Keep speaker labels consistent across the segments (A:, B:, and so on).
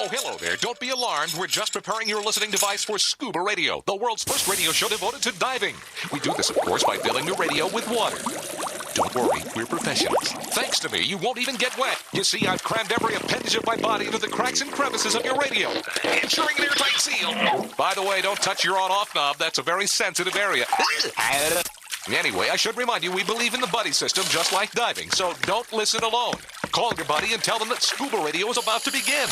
A: hello there. Don't be alarmed. We're just preparing your listening device for Scuba Radio, the world's first radio show devoted to diving. We do this, of course, by filling the radio with water. Don't worry, we're professionals. Thanks to me, you won't even get wet. You see, I've crammed every appendage of my body into the cracks and crevices of your radio, ensuring an airtight seal. By the way, don't touch your on-off knob. That's a very sensitive area. Anyway, I should remind you, we believe in the buddy system just like diving, so don't listen alone. Call your buddy and tell them that Scuba Radio is about to begin.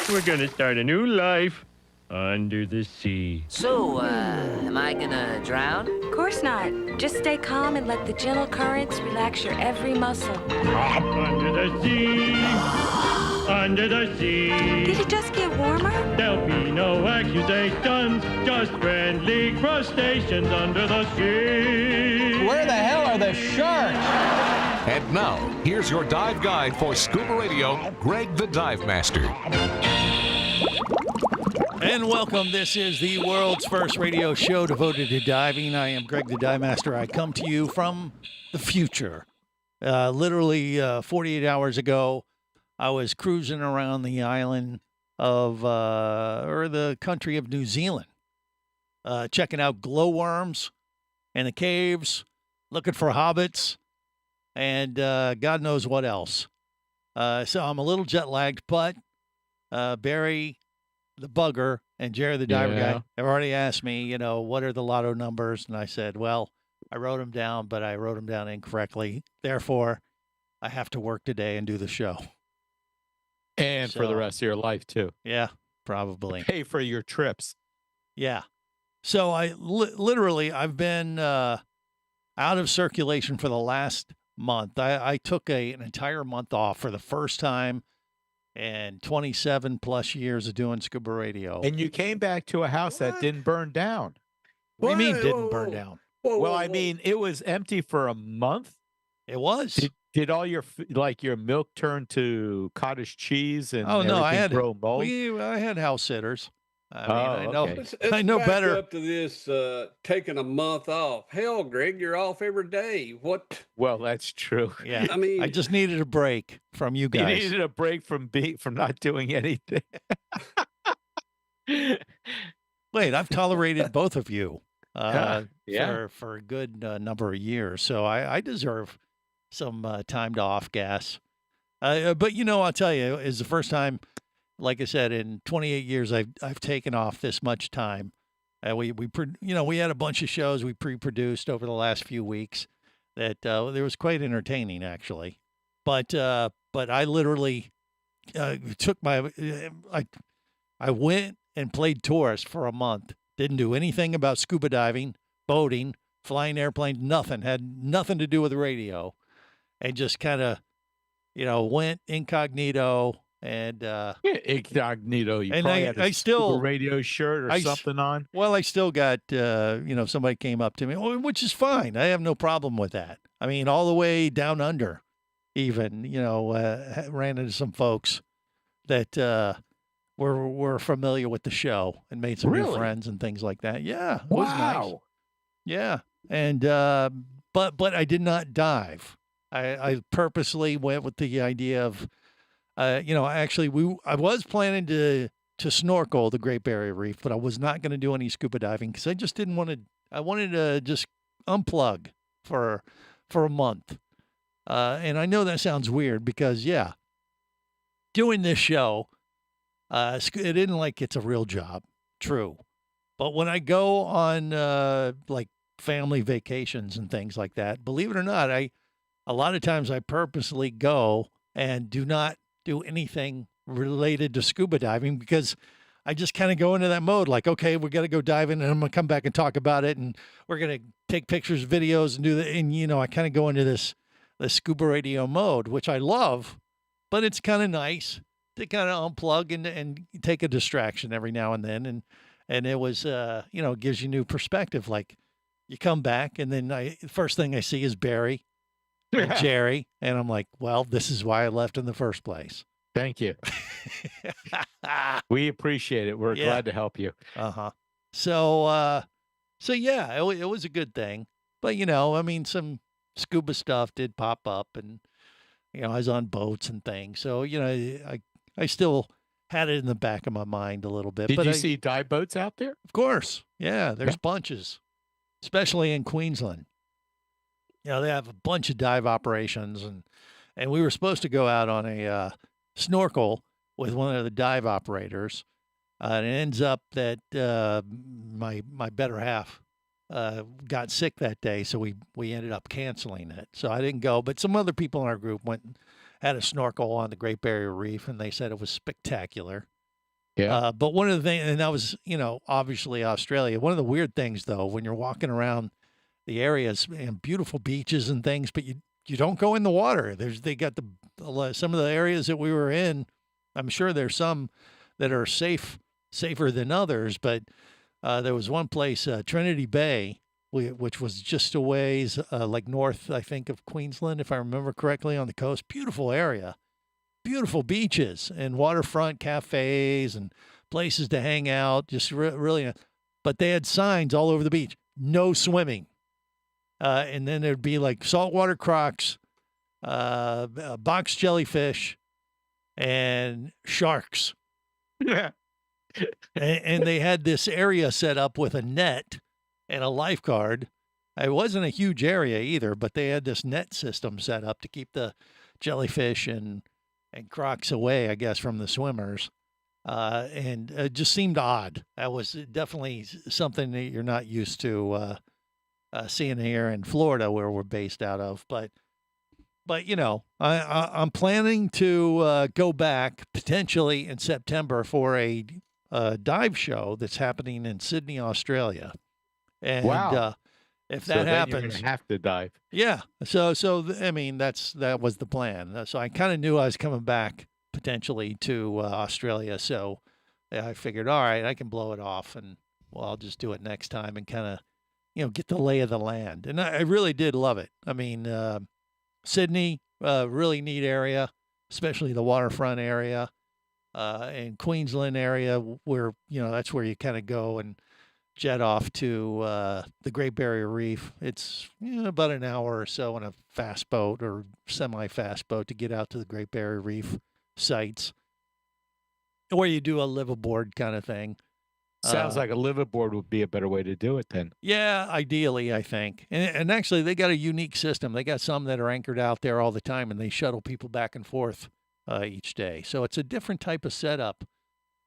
B: We're gonna start a new life under the sea.
C: So, am I gonna drown?
D: Of course not. Just stay calm and let the gentle currents relax your every muscle.
B: Under the sea, under the sea.
D: Did it just get warmer?
B: There'll be no accusations, just friendly crustaceans under the sea.
E: Where the hell are the sharks?
A: And now, here's your dive guide for Scuba Radio, Greg the Dive Master.
E: And welcome. This is the world's first radio show devoted to diving. I am Greg the Dive Master. I come to you from the future. Literally 48 hours ago, I was cruising around the island of, or the country of New Zealand, checking out glowworms and the caves, looking for hobbits, and God knows what else. So I'm a little jet lagged, but Barry the bugger and Jerry the diver guy have already asked me, what are the lotto numbers? And I said, well, I wrote them down, but I wrote them down incorrectly. Therefore, I have to work today and do the show.
F: And for the rest of your life, too.
E: Yeah, probably.
F: Pay for your trips.
E: Yeah. So I literally, I've been out of circulation for the last month. I took an entire month off for the first time and 27 plus years of doing Scuba Radio.
F: And you came back to a house that didn't burn down.
E: What do you mean didn't burn down?
F: Well, I mean, it was empty for a month.
E: It was.
F: Did all your your milk turn to cottage cheese and
E: I had
F: grow mold?
E: I had house sitters.
F: I know.
E: Okay.
G: Let's
E: I know
G: back
E: better.
G: up to this taking a month off. Hell, Greg, you're off every day. What?
F: Well, that's true.
E: Yeah.
G: I mean,
E: I just needed a break from you
F: You
E: guys.
F: needed a break from not doing anything.
E: Wait, I've tolerated both of you
F: Yeah.
E: for a good number of years, so I deserve some timed off gas. But I'll tell you, it's the first time, like I said, in 28 years I've taken off this much time. We had a bunch of shows we pre-produced over the last few weeks that there was quite entertaining actually, but I literally took I went and played tourist for a month. Didn't do anything about scuba diving, boating, flying airplanes, nothing. Had nothing to do with radio, and just kind of went incognito. And
F: Incognito. You
E: and
F: probably
E: I
F: had a
E: still
F: Scuba Radio shirt or something on.
E: Well, I still got somebody came up to me, which is fine. I have no problem with that. I mean, all the way down under, even ran into some folks that were familiar with the show and made some new friends and things like that. Yeah, it was nice. Yeah, and but I did not dive. I purposely went with the idea of. Actually, I was planning to snorkel the Great Barrier Reef, but I was not going to do any scuba diving because I just didn't want to. I wanted to just unplug for a month. And I know that sounds weird because, doing this show, it isn't like it's a real job. True. But when I go on like family vacations and things like that, believe it or not, a lot of times I purposely go and do not do anything related to scuba diving because I just kind of go into that mode like, okay, we got to go diving and I'm going to come back and talk about it. And we're going to take pictures, videos and do that. And, I kind of go into this Scuba Radio mode, which I love, but it's kind of nice to kind of unplug and take a distraction every now and then. And it was, gives you new perspective. Like you come back and then the first thing I see is Barry. And Jerry, and I'm like, well, this is why I left in the first place.
F: Thank you. We appreciate it. We're glad to help you.
E: So yeah, it was a good thing. But some scuba stuff did pop up, and I was on boats and things. So I I still had it in the back of my mind a little bit.
F: Did
E: but
F: you see dive boats out there?
E: Of course. Yeah, there's bunches, especially in Queensland. They have a bunch of dive operations, and we were supposed to go out on a snorkel with one of the dive operators. And it ends up that my better half got sick that day, so we ended up canceling it. So I didn't go, but some other people in our group went and had a snorkel on the Great Barrier Reef, and they said it was spectacular.
F: Yeah.
E: But one of the things, and that was, obviously Australia. One of the weird things, though, when you're walking around the areas and beautiful beaches and things, but you don't go in the water. They got some of the areas that we were in. I'm sure there's some that are safer than others, but there was one place, Trinity Bay, which was just a ways like north, I think, of Queensland, if I remember correctly, on the coast. Beautiful area, beautiful beaches and waterfront cafes and places to hang out. Just really, but they had signs all over the beach: no swimming. And then there'd be like saltwater crocs, box jellyfish, and sharks.
F: Yeah.
E: and they had this area set up with a net and a lifeguard. It wasn't a huge area either, but they had this net system set up to keep the jellyfish and crocs away, I guess, from the swimmers. And it just seemed odd. That was definitely something that you're not used to seeing here in Florida, where we're based out of. But I'm planning to go back potentially in September for a dive show that's happening in Sydney, Australia. And
F: wow.
E: If
F: So
E: that
F: then
E: happens,
F: you're gonna have to dive.
E: yeah. I mean, that was the plan. So I kind of knew I was coming back potentially to Australia. So I figured, all right, I can blow it off, and I'll just do it next time and kind of, get the lay of the land. And I really did love it. I mean, Sydney, really neat area, especially the waterfront area, and Queensland area, where that's where you kind of go and jet off to the Great Barrier Reef. It's about an hour or so on a fast boat or semi-fast boat to get out to the Great Barrier Reef sites, where you do a liveaboard kind of thing.
F: Sounds like a liveaboard would be a better way to do it then.
E: Yeah, ideally, I think. And actually, they got a unique system. They got some that are anchored out there all the time, and they shuttle people back and forth each day. So it's a different type of setup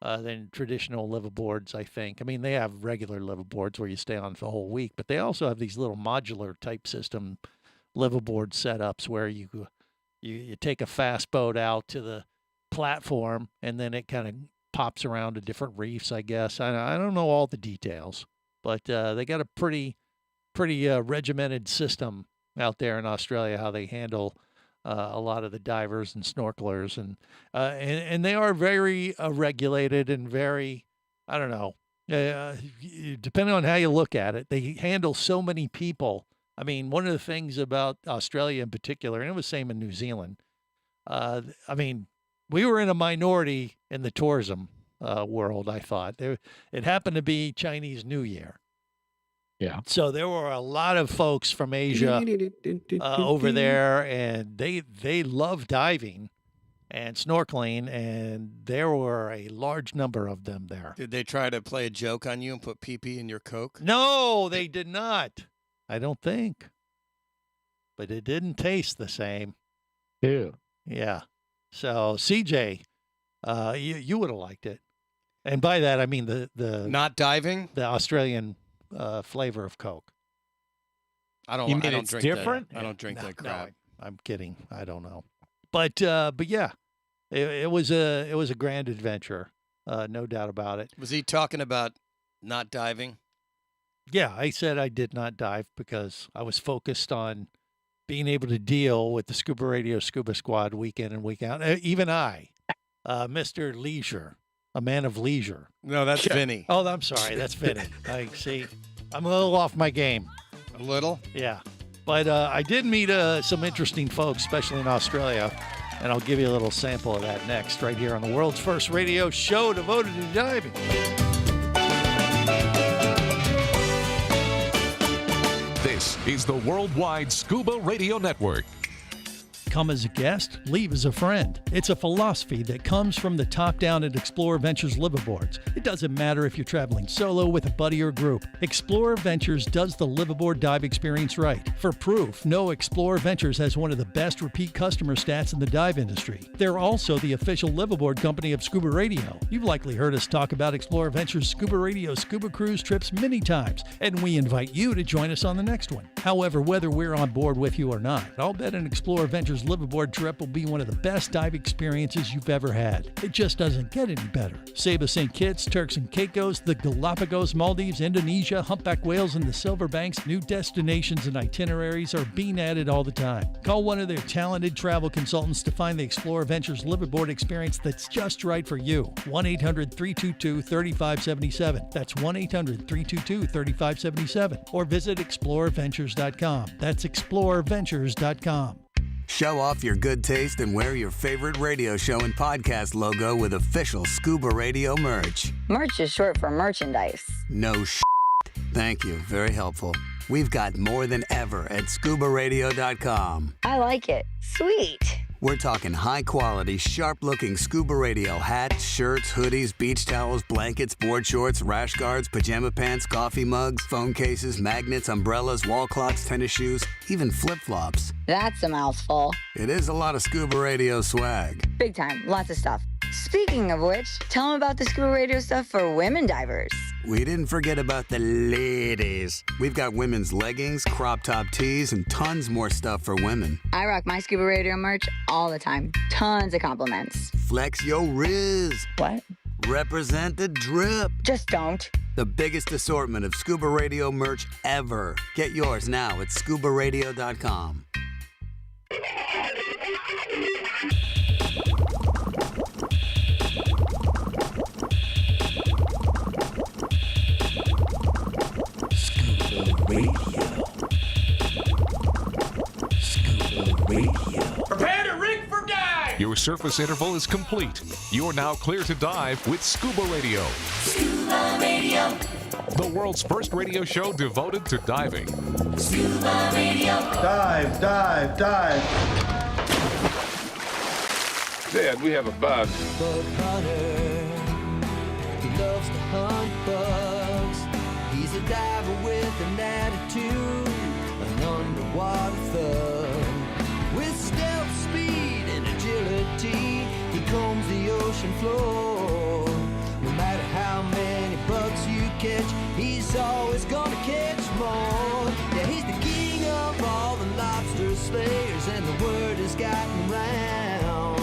E: than traditional liveaboards, I think. I mean, they have regular liveaboards where you stay on for the whole week, but they also have these little modular type system liveaboard setups where you take a fast boat out to the platform, and then it kind of pops around to different reefs, I guess. I don't know all the details, but they got a pretty regimented system out there in Australia, how they handle a lot of the divers and snorkelers, and they are very regulated and very, I don't know, depending on how you look at it, they handle so many people. I mean, one of the things about Australia in particular, and it was the same in New Zealand, I mean, we were in a minority in the tourism world, I thought. It happened to be Chinese New Year.
F: Yeah.
E: So there were a lot of folks from Asia over there, and they love diving and snorkeling, and there were a large number of them there.
H: Did they try to play a joke on you and put pee-pee in your Coke?
E: No, they did not. I don't think. But it didn't taste the same.
F: Ew.
E: Yeah. So, CJ, you would have liked it. And by that, I mean the
H: Not diving?
E: the Australian flavor of Coke.
H: I don't.
F: You
H: I
F: mean
H: don't
F: it's
H: drink
F: different?
H: That. I don't drink that crap.
E: I'm kidding. I don't know. But yeah, it was a grand adventure, no doubt about it.
H: Was he talking about not diving?
E: Yeah, I said I did not dive because I was focused on being able to deal with the ScubaRadio Scuba Squad week in and week out. Even I, Mr. Leisure, a man of leisure.
H: No, that's Vinny.
E: Oh, I'm sorry. That's Vinny. I see. I'm a little off my game.
H: A little?
E: Yeah. But I did meet some interesting folks, especially in Australia. And I'll give you a little sample of that next, right here on the world's first radio show devoted to diving.
A: This is the Worldwide Scuba Radio Network.
E: Come as a guest, leave as a friend. It's a philosophy that comes from the top down at Explorer Ventures liveaboards. It doesn't matter if you're traveling solo, with a buddy, or group. Explorer Ventures does the liveaboard dive experience right. For proof, know Explorer Ventures has one of the best repeat customer stats in the dive industry. They're also the official liveaboard company of Scuba Radio. You've likely heard us talk about Explorer Ventures Scuba Radio scuba cruise trips many times, and we invite you to join us on the next one. However, whether we're on board with you or not, I'll bet an Explorer Ventures liveaboard trip will be one of the best dive experiences you've ever had. It just doesn't get any better. Saba St. Kitts, Turks and Caicos, the Galapagos, Maldives, Indonesia, humpback whales, and the Silver Banks, new destinations and itineraries are being added all the time. Call one of their talented travel consultants to find the Explorer Ventures liveaboard experience that's just right for you. 1-800-322-3577. That's 1-800-322-3577. Or visit explorerventures.com. That's explorerventures.com.
I: Show off your good taste and wear your favorite radio show and podcast logo with official Scuba Radio merch.
J: Merch is short for merchandise.
I: No Thank you. Very helpful. We've got more than ever at ScubaRadio.com.
J: I like it. Sweet.
I: We're talking high-quality, sharp-looking Scuba Radio hats, shirts, hoodies, beach towels, blankets, board shorts, rash guards, pajama pants, coffee mugs, phone cases, magnets, umbrellas, wall clocks, tennis shoes, even flip-flops.
J: That's a mouthful.
I: It is a lot of Scuba Radio swag.
J: Big time. Lots of stuff. Speaking of which, tell them about the Scuba Radio stuff for women divers.
I: We didn't forget about the ladies. We've got women's leggings, crop top tees, and tons more stuff for women.
J: I rock my Scuba Radio merch all the time. Tons of compliments.
I: Flex your riz.
J: What?
I: Represent the drip.
J: Just don't.
I: The biggest assortment of Scuba Radio merch ever. Get yours now at ScubaRadio.com.
A: Scuba Radio. Prepare to rig for dive! Your surface interval is complete. You're now clear to dive with Scuba Radio. Scuba Radio. The world's first radio show devoted to diving. Scuba Radio.
B: Dive, dive, dive.
G: Dad, we have a bug.
K: Bug hunter. He loves to hunt bugs. He's a diver with an attitude, an underwater thug. With stealth, speed, and agility, he combs the ocean floor. No matter how many bugs you catch, he's always gonna catch more. Yeah, he's the king of all the lobster slayers, and the word has gotten round.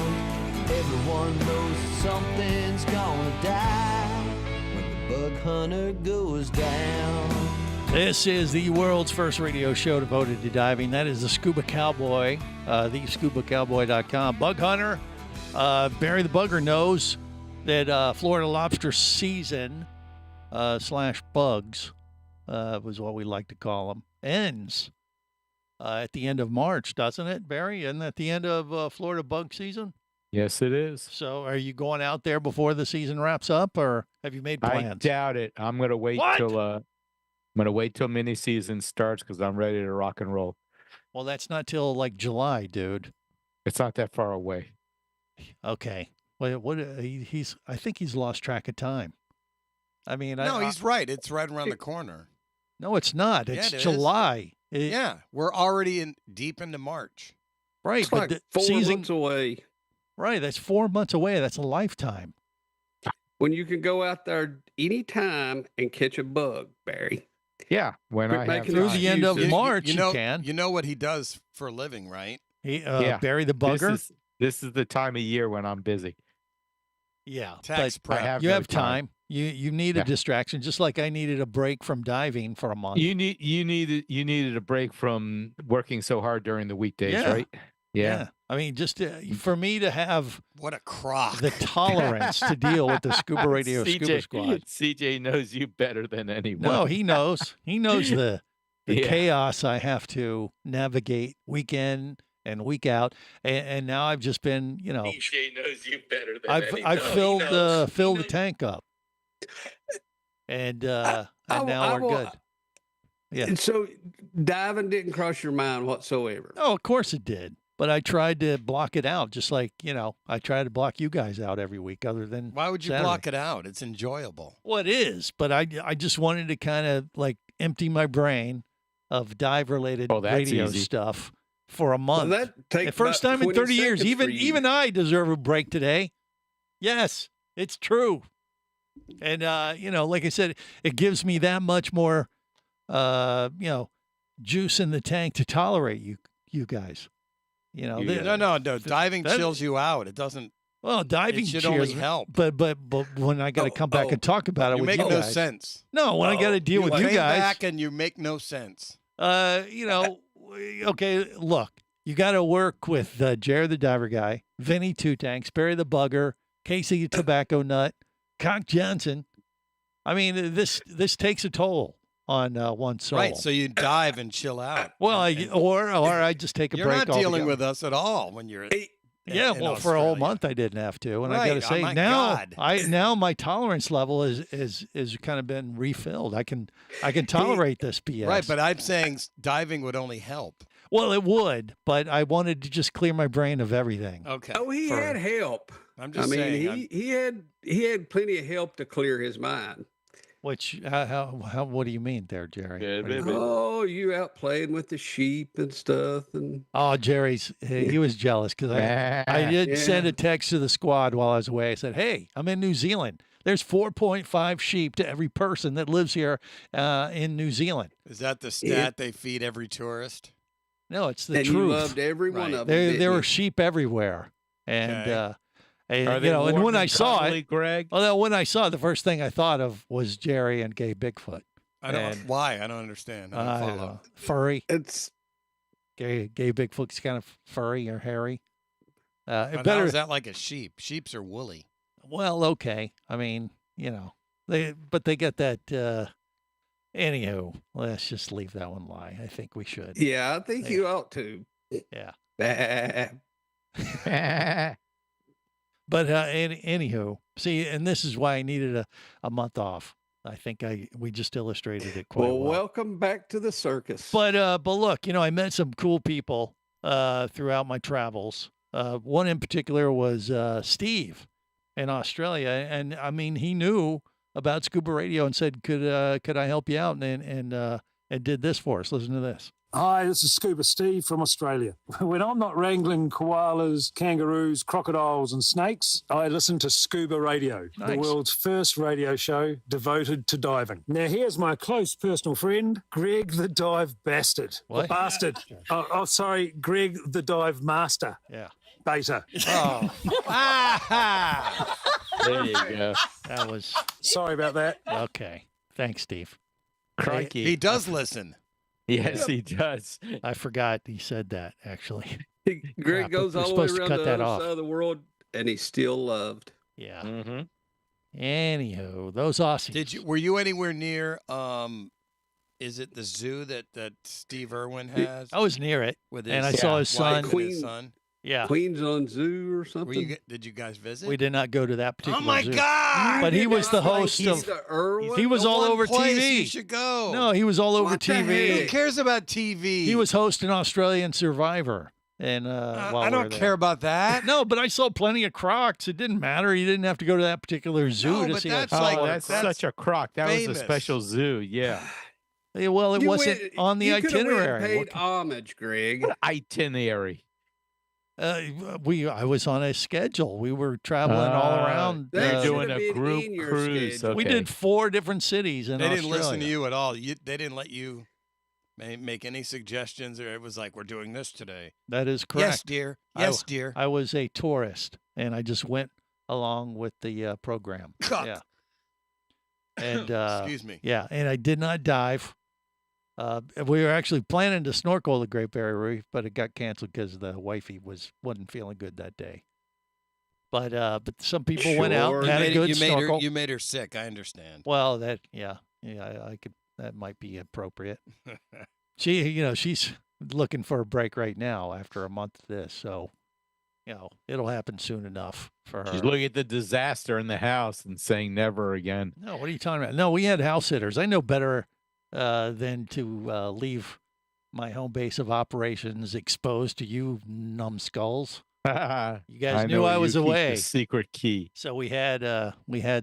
K: Everyone knows something's gonna die when the bug hunter goes down.
E: This is the world's first radio show devoted to diving. That is the Scuba Cowboy, thescubacowboy.com. Bug Hunter, Barry the Bugger knows that Florida lobster season slash bugs was what we like to call them, ends at the end of March, doesn't it, Barry? Isn't that the end of Florida bug season?
F: Yes, it is.
E: So are you going out there before the season wraps up, or have you made plans?
F: I doubt it. I'm going to wait till mini season starts because I'm ready to rock and roll.
E: Well, that's not till like July, dude.
F: It's not that far away.
E: Okay. Wait, what? I think he's lost track of time. I mean,
H: no, he's right. It's right around the corner.
E: No, it's not.
H: Yeah,
E: It's
H: it
E: July.
H: Yeah, we're already deep into March.
E: Right,
G: It's
E: but
G: like
E: the
G: 4
E: season
G: months away.
E: Right, that's 4 months away. That's a lifetime.
G: When you can go out there anytime and catch a bug, Barry.
F: Yeah, when
G: Quit
F: I have
G: making
E: Through the end of
G: excuses.
E: March,
H: you know,
E: you can.
H: You know what he does for a living, right?
E: Barry the Bugger.
F: This is the time of year when I'm busy.
E: Yeah,
H: Tax
E: but
H: prep.
E: you
F: no
E: have time. You need a distraction, just like I needed a break from diving for a month.
F: You needed a break from working so hard during the weekdays,
E: Yeah.
F: right? Yeah.
E: I mean, just for me to have
H: What a crock.
E: the tolerance to deal with the Scuba Radio Scuba Squad.
F: CJ knows you better than anyone.
E: No, he knows. He knows the
F: Yeah.
E: chaos I have to navigate week in and week out, and now I've just been,
F: CJ knows you better than
E: I've filled the tank up, and now we're good. Yeah.
G: And so diving didn't cross your mind whatsoever.
E: Oh, of course it did. but I tried to block it out, just like, I try to block you guys out every week other than
H: Why would you
E: Saturday.
H: block it out? It's enjoyable.
E: Well, it is, but I just wanted to kind of like empty my brain of dive-related radio
F: easy.
E: stuff for a month.
G: Well, that takes
E: the first
G: about
E: time in
G: 20
E: 30 years.
G: seconds for you.
E: Even I deserve a break today. Yes, it's true. And like I said, it gives me that much more, juice in the tank to tolerate you guys.
H: No. Diving chills you out. It doesn't.
E: Well, diving
H: It should
E: cheers,
H: only help.
E: But when I got to come back and talk about it
H: You
E: with
H: make
E: you
H: no
E: guys.
H: sense.
E: No, when I got to deal with you
H: came
E: guys.
H: back and you make no sense.
E: Okay, look, you got to work with Jared the Diver Guy, Vinny Two Tanks, Barry the Bugger, Casey the Tobacco Nut, Cock Johnson. I mean, this takes a toll on one soul.
H: Right, so you dive and chill out.
E: Well, or I just take a
H: You're
E: break.
H: not dealing
E: altogether.
H: with us at all when you're.
E: Yeah,
H: in
E: well, for a whole
H: Australia.
E: month I didn't have to, and I
H: Right,
E: got to say
H: my
E: now,
H: God.
E: now my tolerance level is kind of been refilled. I can tolerate this BS.
H: Right, but I'm saying diving would only help.
E: Well, it would, but I wanted to just clear my brain of everything.
H: Okay.
G: Oh, he had help.
H: I'm just saying.
G: he had plenty of help to clear his mind.
E: Which how what do you mean there, Jerry?
G: Oh, you out playing with the sheep and stuff, and
E: Oh, he was jealous because I did send a text to the squad while I was away. I said, "Hey, I'm in New Zealand. There's 4.5 sheep to every person that lives here in New Zealand."
H: Is that the stat they feed every tourist?
E: No, it's the
G: and
E: truth.
G: you loved every one of them.
E: There were sheep everywhere, and
H: Okay.
E: and when I saw it,
F: Greg?
E: well, when I saw it, the first thing I thought of was Jerry and Gay Bigfoot.
H: I don't. Why? I don't understand. I don't
E: don't
H: follow.
E: know. Furry.
G: It's
E: Gay Bigfoot's kind of furry or hairy.
H: How is that like a sheep? Sheeps are woolly.
E: Well, okay. I mean, they get that. Anywho, let's just leave that one lie. I think we should.
G: yeah. I think you ought to.
E: Yeah.
G: Bah.
E: But anywho, see, and this is why I needed a month off. I think we just illustrated it quite
G: Well,
E: well.
G: welcome back to the circus.
E: But look, I met some cool people throughout my travels. One in particular was Steve in Australia, and I mean, he knew about Scuba Radio and said, "Could I help you out?" And did this for us. Listen to this.
L: Hi, this is Scuba Steve from Australia. When I'm not wrangling koalas, kangaroos, crocodiles and snakes, I listen to Scuba Radio, the
E: Nice.
L: world's first radio show devoted to diving. Now here's my close personal friend, Greg the Dive Bastard.
E: What?
L: Bastard. Sorry, Greg the Dive Master.
E: Yeah.
L: Beta.
E: Oh,
F: There you go.
E: that was
L: Sorry about that.
E: okay. Thanks, Steve.
F: Crikey.
H: He does listen.
F: Yes, he does.
E: I forgot he said that actually.
G: Greg
E: Crap,
G: goes
E: we're
G: all the way
E: supposed to
G: around
E: cut
G: the
E: that
G: other
E: off.
G: side of the world, and he's still loved.
E: Yeah.
F: Mm-hmm.
E: Anywho, those Aussies.
H: Were you anywhere near? Is it the zoo that Steve Irwin has?
E: I was near it,
H: with
E: and I saw his
H: wife
E: son.
H: and his son.
E: Yeah.
G: Queens on Zoo or something.
H: Were you, did you guys visit?
E: We did not go to that particular
H: Oh my
E: zoo.
H: God!
E: But he was the host of. He was
H: The
E: all
H: one
E: over
H: place
E: TV.
H: You should go.
E: No, he was all over
G: What the
E: TV.
H: Who cares about TV?
E: He was hosting Australian Survivor, and while
H: I
E: we
H: don't
E: were there.
H: care about that.
E: No, but I saw plenty of crocs. It didn't matter. You didn't have to go to that particular zoo
H: No,
E: to
H: but
E: see
H: that's
E: that.
H: like-
F: Oh, that's such a crock. That
H: famous.
F: was a special zoo. Yeah.
E: Yeah, well, it
G: You
E: wasn't
G: went-
E: on the
G: you coulda went and
E: itinerary.
G: paid
E: What-
G: homage, Greg.
F: Itinerary.
E: I was on a schedule. We were traveling all around.
G: That
F: You're doing
G: should have
F: a
G: been
F: group
G: in your
F: cruise.
G: schedule.
E: We
F: Okay.
E: did 4 different cities in
H: They didn't
E: Australia.
H: listen to you at all. They didn't let you make any suggestions, or it was like, we're doing this today.
E: That is correct.
H: Yes, dear. Yes, dear.
E: I was a tourist, and I just went along with the program.
H: Cuck.
E: Yeah. And
H: Excuse me.
E: Yeah, and I did not dive. We were actually planning to snorkel the Great Barrier Reef, but it got canceled because the wifey wasn't feeling good that day. But some people went out and had a good snorkel.
H: You made her sick. I understand.
E: Well, I could. That might be appropriate. She's looking for a break right now after a month of this, so it'll happen soon enough for her.
F: She's looking at the disaster in the house and saying never again.
E: No, what are you talking about? No, we had house sitters. I know better than to leave my home base of operations exposed to you numbskulls. You guys knew
F: know
E: I was
F: you keep
E: away.
F: the secret key.
E: So we had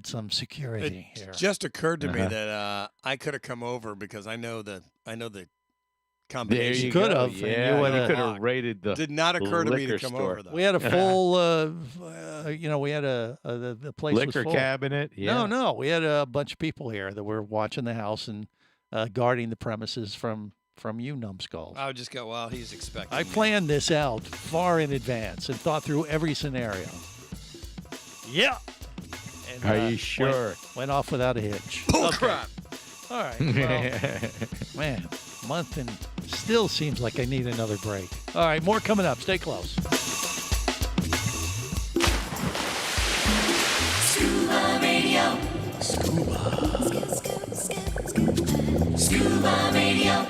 E: some security here.
H: It just occurred to me that I could have come over because I know the combination.
E: You could have.
F: Yeah, you could have raided the.
H: Did not occur to me to
F: liquor
H: come
F: store.
H: over though.
E: We had a full, we had the place
F: liquor
E: was full.
F: cabinet. Yeah.
E: No, we had a bunch of people here that were watching the house and guarding the premises from you numbskulls.
H: I would just go, well, he's expecting.
E: I planned this out far in advance and thought through every scenario. Yeah. And,
F: Are you sure?
E: Went off without a hitch.
H: Bull crap.
E: All right. Well, man, month and still seems like I need another break. All right, more coming up. Stay close.
K: Scuba Radio. Scuba Radio.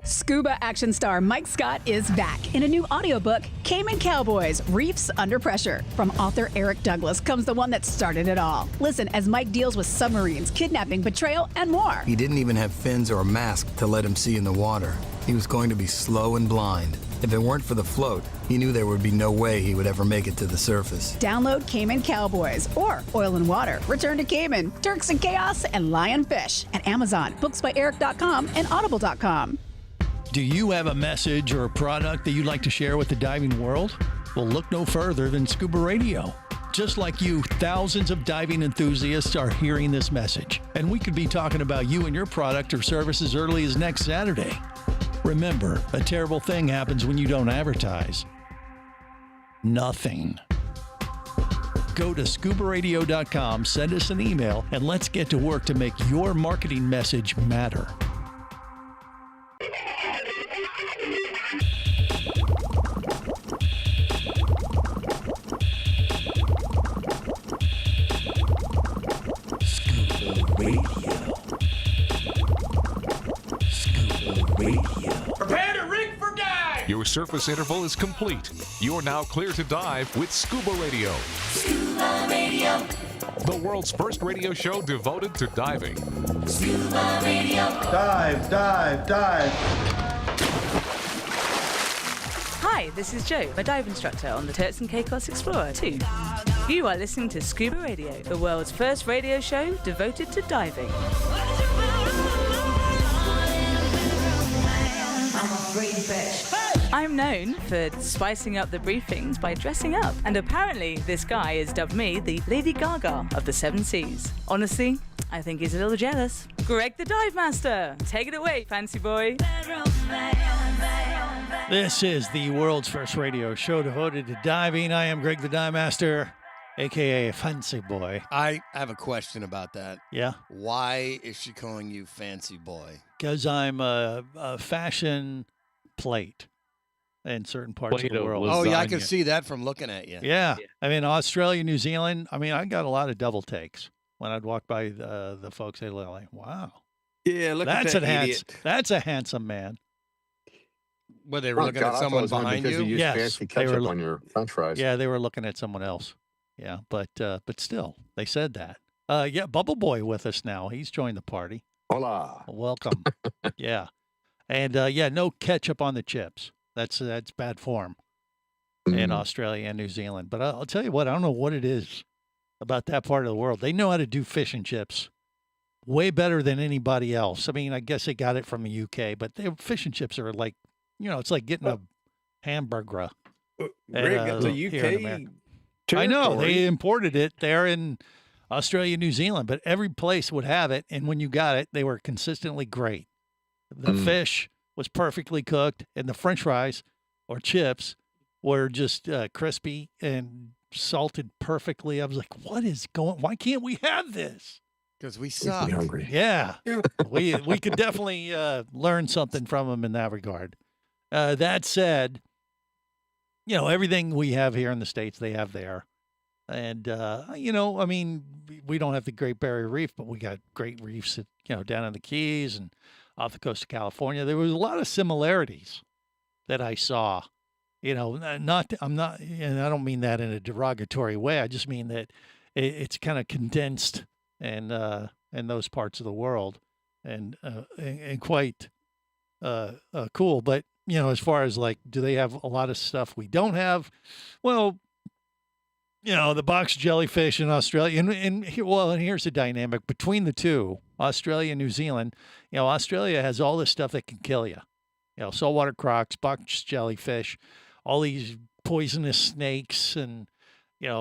M: Scuba action star Mike Scott is back in a new audiobook, Cayman Cowboys, Reefs Under Pressure. From author Eric Douglas comes the one that started it all. Listen as Mike deals with submarines, kidnapping, betrayal, and more.
N: He didn't even have fins or a mask to let him see in the water. He was going to be slow and blind. If it weren't for the float, he knew there would be no way he would ever make it to the surface.
M: Download Cayman Cowboys or Oil and Water, Return to Cayman, Turks and Chaos, and Lionfish at Amazon, booksbyeric.com, and audible.com.
E: Do you have a message or a product that you'd like to share with the diving world? Well, look no further than Scuba Radio. Just like you, thousands of diving enthusiasts are hearing this message, and we could be talking about you and your product or service as early as next Saturday. Remember, a terrible thing happens when you don't advertise. Nothing. Go to ScubaRadio.com, send us an email, and let's get to work to make your marketing message matter.
A: Prepare to rig for dive! Your surface interval is complete. You're now clear to dive with Scuba Radio.
K: Scuba Radio.
A: The world's first radio show devoted to diving.
K: Scuba Radio.
O: Dive, dive, dive.
P: Hi, this is Joe, a dive instructor on the Turks and Caicos Explorer 2. You are listening to Scuba Radio, the world's first radio show devoted to diving. I'm known for spicing up the briefings by dressing up, and apparently this guy has dubbed me the Lady Gaga of the Seven Seas. Honestly, I think he's a little jealous. Greg the Dive Master, take it away, fancy boy.
E: This is the world's first radio show devoted to diving. I am Greg the Dive Master, a.k.a. Fancy Boy.
H: I have a question about that.
E: Yeah?
H: Why is she calling you fancy boy?
E: Because I'm a fashion plate in certain parts of the world.
H: Oh, yeah, I can see that from looking at you.
E: Yeah. I mean, Australia, New Zealand, I got a lot of double takes. When I'd walk by the folks, they'd like, wow.
G: Yeah, look
E: that's
G: at that idiot.
E: That's a handsome man.
H: Well, they were looking at someone behind you?
Q: Yes, fancy ketchup on your French fries.
E: Yeah, they were looking at someone else. Yeah, but still, they said that. Yeah, Bubble Boy with us now. He's joined the party.
Q: Hola.
E: Welcome. Yeah. And, no ketchup on the chips. That's bad form in Australia and New Zealand. But I'll tell you what, I don't know what it is about that part of the world. They know how to do fish and chips way better than anybody else. I mean, I guess they got it from the UK, but their fish and chips are like, it's like getting a hamburger.
G: Greg, the UK.
E: I know they imported it there in Australia, New Zealand, but every place would have it. And when you got it, they were consistently great. The fish was perfectly cooked, and the French fries or chips were just crispy and salted perfectly. I was like, what is going? Why can't we have this?
H: Because we suck.
Q: Hungry.
E: Yeah, we could definitely learn something from them in that regard. That said, everything we have here in the States, they have there. And, we don't have the Great Barrier Reef, but we got great reefs, down in the Keys and off the coast of California. There was a lot of similarities that I saw, and I don't mean that in a derogatory way. I just mean that it's kind of condensed in those parts of the world. and quite cool. But as far as like, do they have a lot of stuff we don't have? Well, the box jellyfish in Australia, and here's the dynamic between the two, Australia and New Zealand. Australia has all this stuff that can kill you. Saltwater crocs, box jellyfish, all these poisonous snakes, and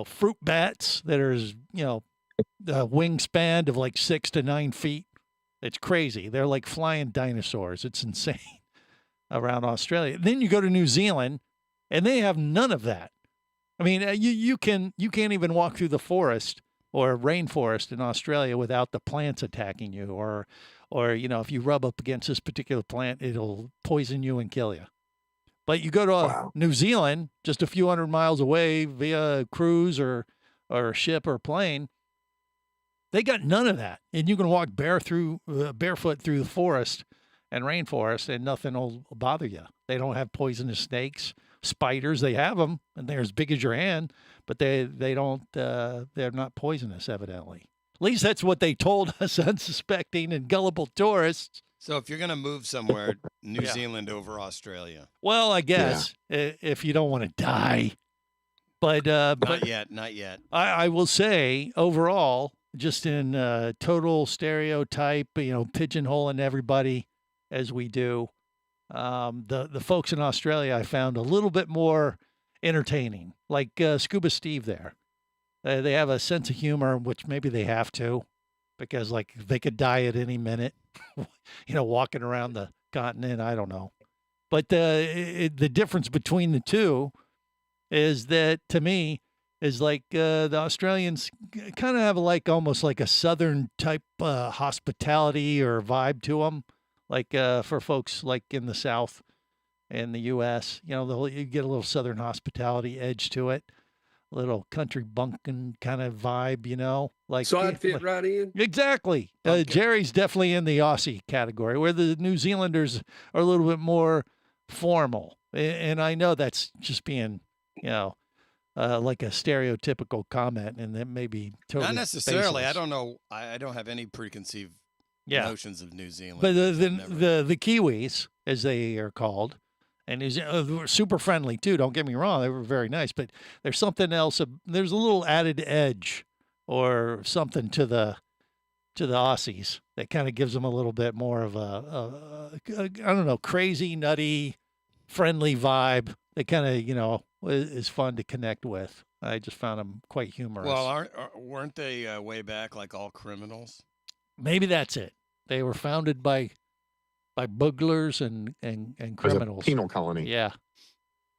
E: fruit bats that are the wingspan of like 6 to 9 feet. It's crazy. They're like flying dinosaurs. It's insane around Australia. Then you go to New Zealand, and they have none of that. I mean, you can't even walk through the forest or rainforest in Australia without the plants attacking you, or if you rub up against this particular plant, it'll poison you and kill you. But you go to New Zealand, just a few hundred miles away via cruise or ship or plane, they got none of that. And you can walk barefoot through the forest and rainforest, and nothing will bother you. They don't have poisonous snakes, spiders. They have them, and they're as big as your hand, but they don't. They're not poisonous, evidently. At least that's what they told us unsuspecting and gullible tourists.
H: So if you're going to move somewhere, New Zealand over Australia.
E: Well, I guess if you don't want to die. But
H: not yet.
E: I will say overall, just in total stereotype, pigeonholing everybody as we do. The folks in Australia I found a little bit more entertaining, like Scuba Steve there. They have a sense of humor, which maybe they have to, because like they could die at any minute, walking around the continent. I don't know. But the difference between the two is that, to me, is like the Australians kind of have almost like a Southern type hospitality or vibe to them. Like for folks like in the South and the U.S., you get a little Southern hospitality edge to it, a little country bunkin' kind of vibe, like.
G: So I'd fit right in?
E: Exactly. Jerry's definitely in the Aussie category, where the New Zealanders are a little bit more formal. And I know that's just being, like a stereotypical comment, and that may be totally
H: not necessarily.
E: baseless.
H: I don't know. I don't have any preconceived notions of New Zealand.
E: But the Kiwis, as they are called, and were super friendly too. Don't get me wrong; they were very nice. But there's something else. There's a little added edge, or something to the Aussies that kind of gives them a little bit more of a I don't know, crazy, nutty, friendly vibe. That kind of is fun to connect with. I just found them quite humorous.
H: Well, weren't they way back like all criminals?
E: Maybe that's it. They were founded by booglers and criminals.
Q: A penal colony.
E: Yeah.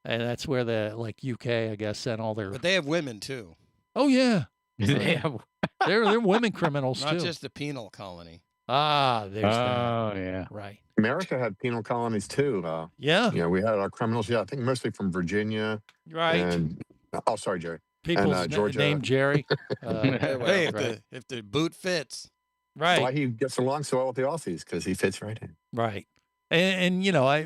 E: And that's where the UK, I guess, sent all their.
H: But they have women too.
E: Oh yeah. They're women criminals
H: Not
E: too.
H: Not just a penal colony.
E: There's that.
F: Oh yeah.
E: Right.
Q: America had penal colonies too.
E: Yeah.
Q: We had our criminals. Yeah, I think mostly from Virginia.
E: Right.
Q: And sorry, Jerry.
E: People's
Q: and, Georgia.
E: named Jerry.
H: Hey, if the boot fits.
E: Right.
Q: Why he gets along so well with the Aussies, because he fits right in.
E: Right. And I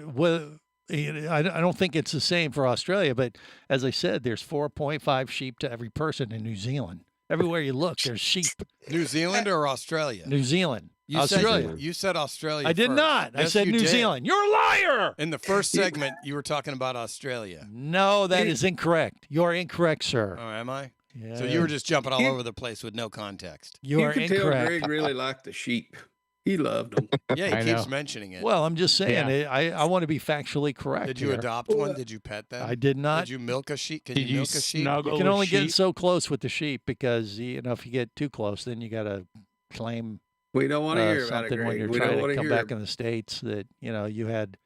E: don't think it's the same for Australia, but as I said, there's 4.5 sheep to every person in New Zealand. Everywhere you look, there's sheep.
H: New Zealand or Australia?
E: New Zealand.
H: Australia. You said Australia.
E: I did
H: first.
E: not.
H: Yes,
E: I said New Zealand. You're a liar.
H: In the first segment, you were talking about Australia.
E: No, that is incorrect. You're incorrect, sir.
H: Oh, am I?
E: Yeah.
H: So you were just jumping all over the place with no context.
E: You are
G: could
E: incorrect.
G: tell Greg really liked the sheep. He loved them.
H: Yeah, he keeps mentioning it.
E: Well, I'm just saying, I want to be to correct.
H: Did you
E: here.
H: adopt one? Did you pet them?
E: I did not.
H: Did you milk a sheep? Can you milk a sheep?
E: You can only get so close with the sheep because if you get too close, then you got to claim.
G: We don't want to hear about it,
E: something when
G: Greg.
E: you're
G: We
E: trying
G: don't
E: to come
G: hear
E: back in the States that you had.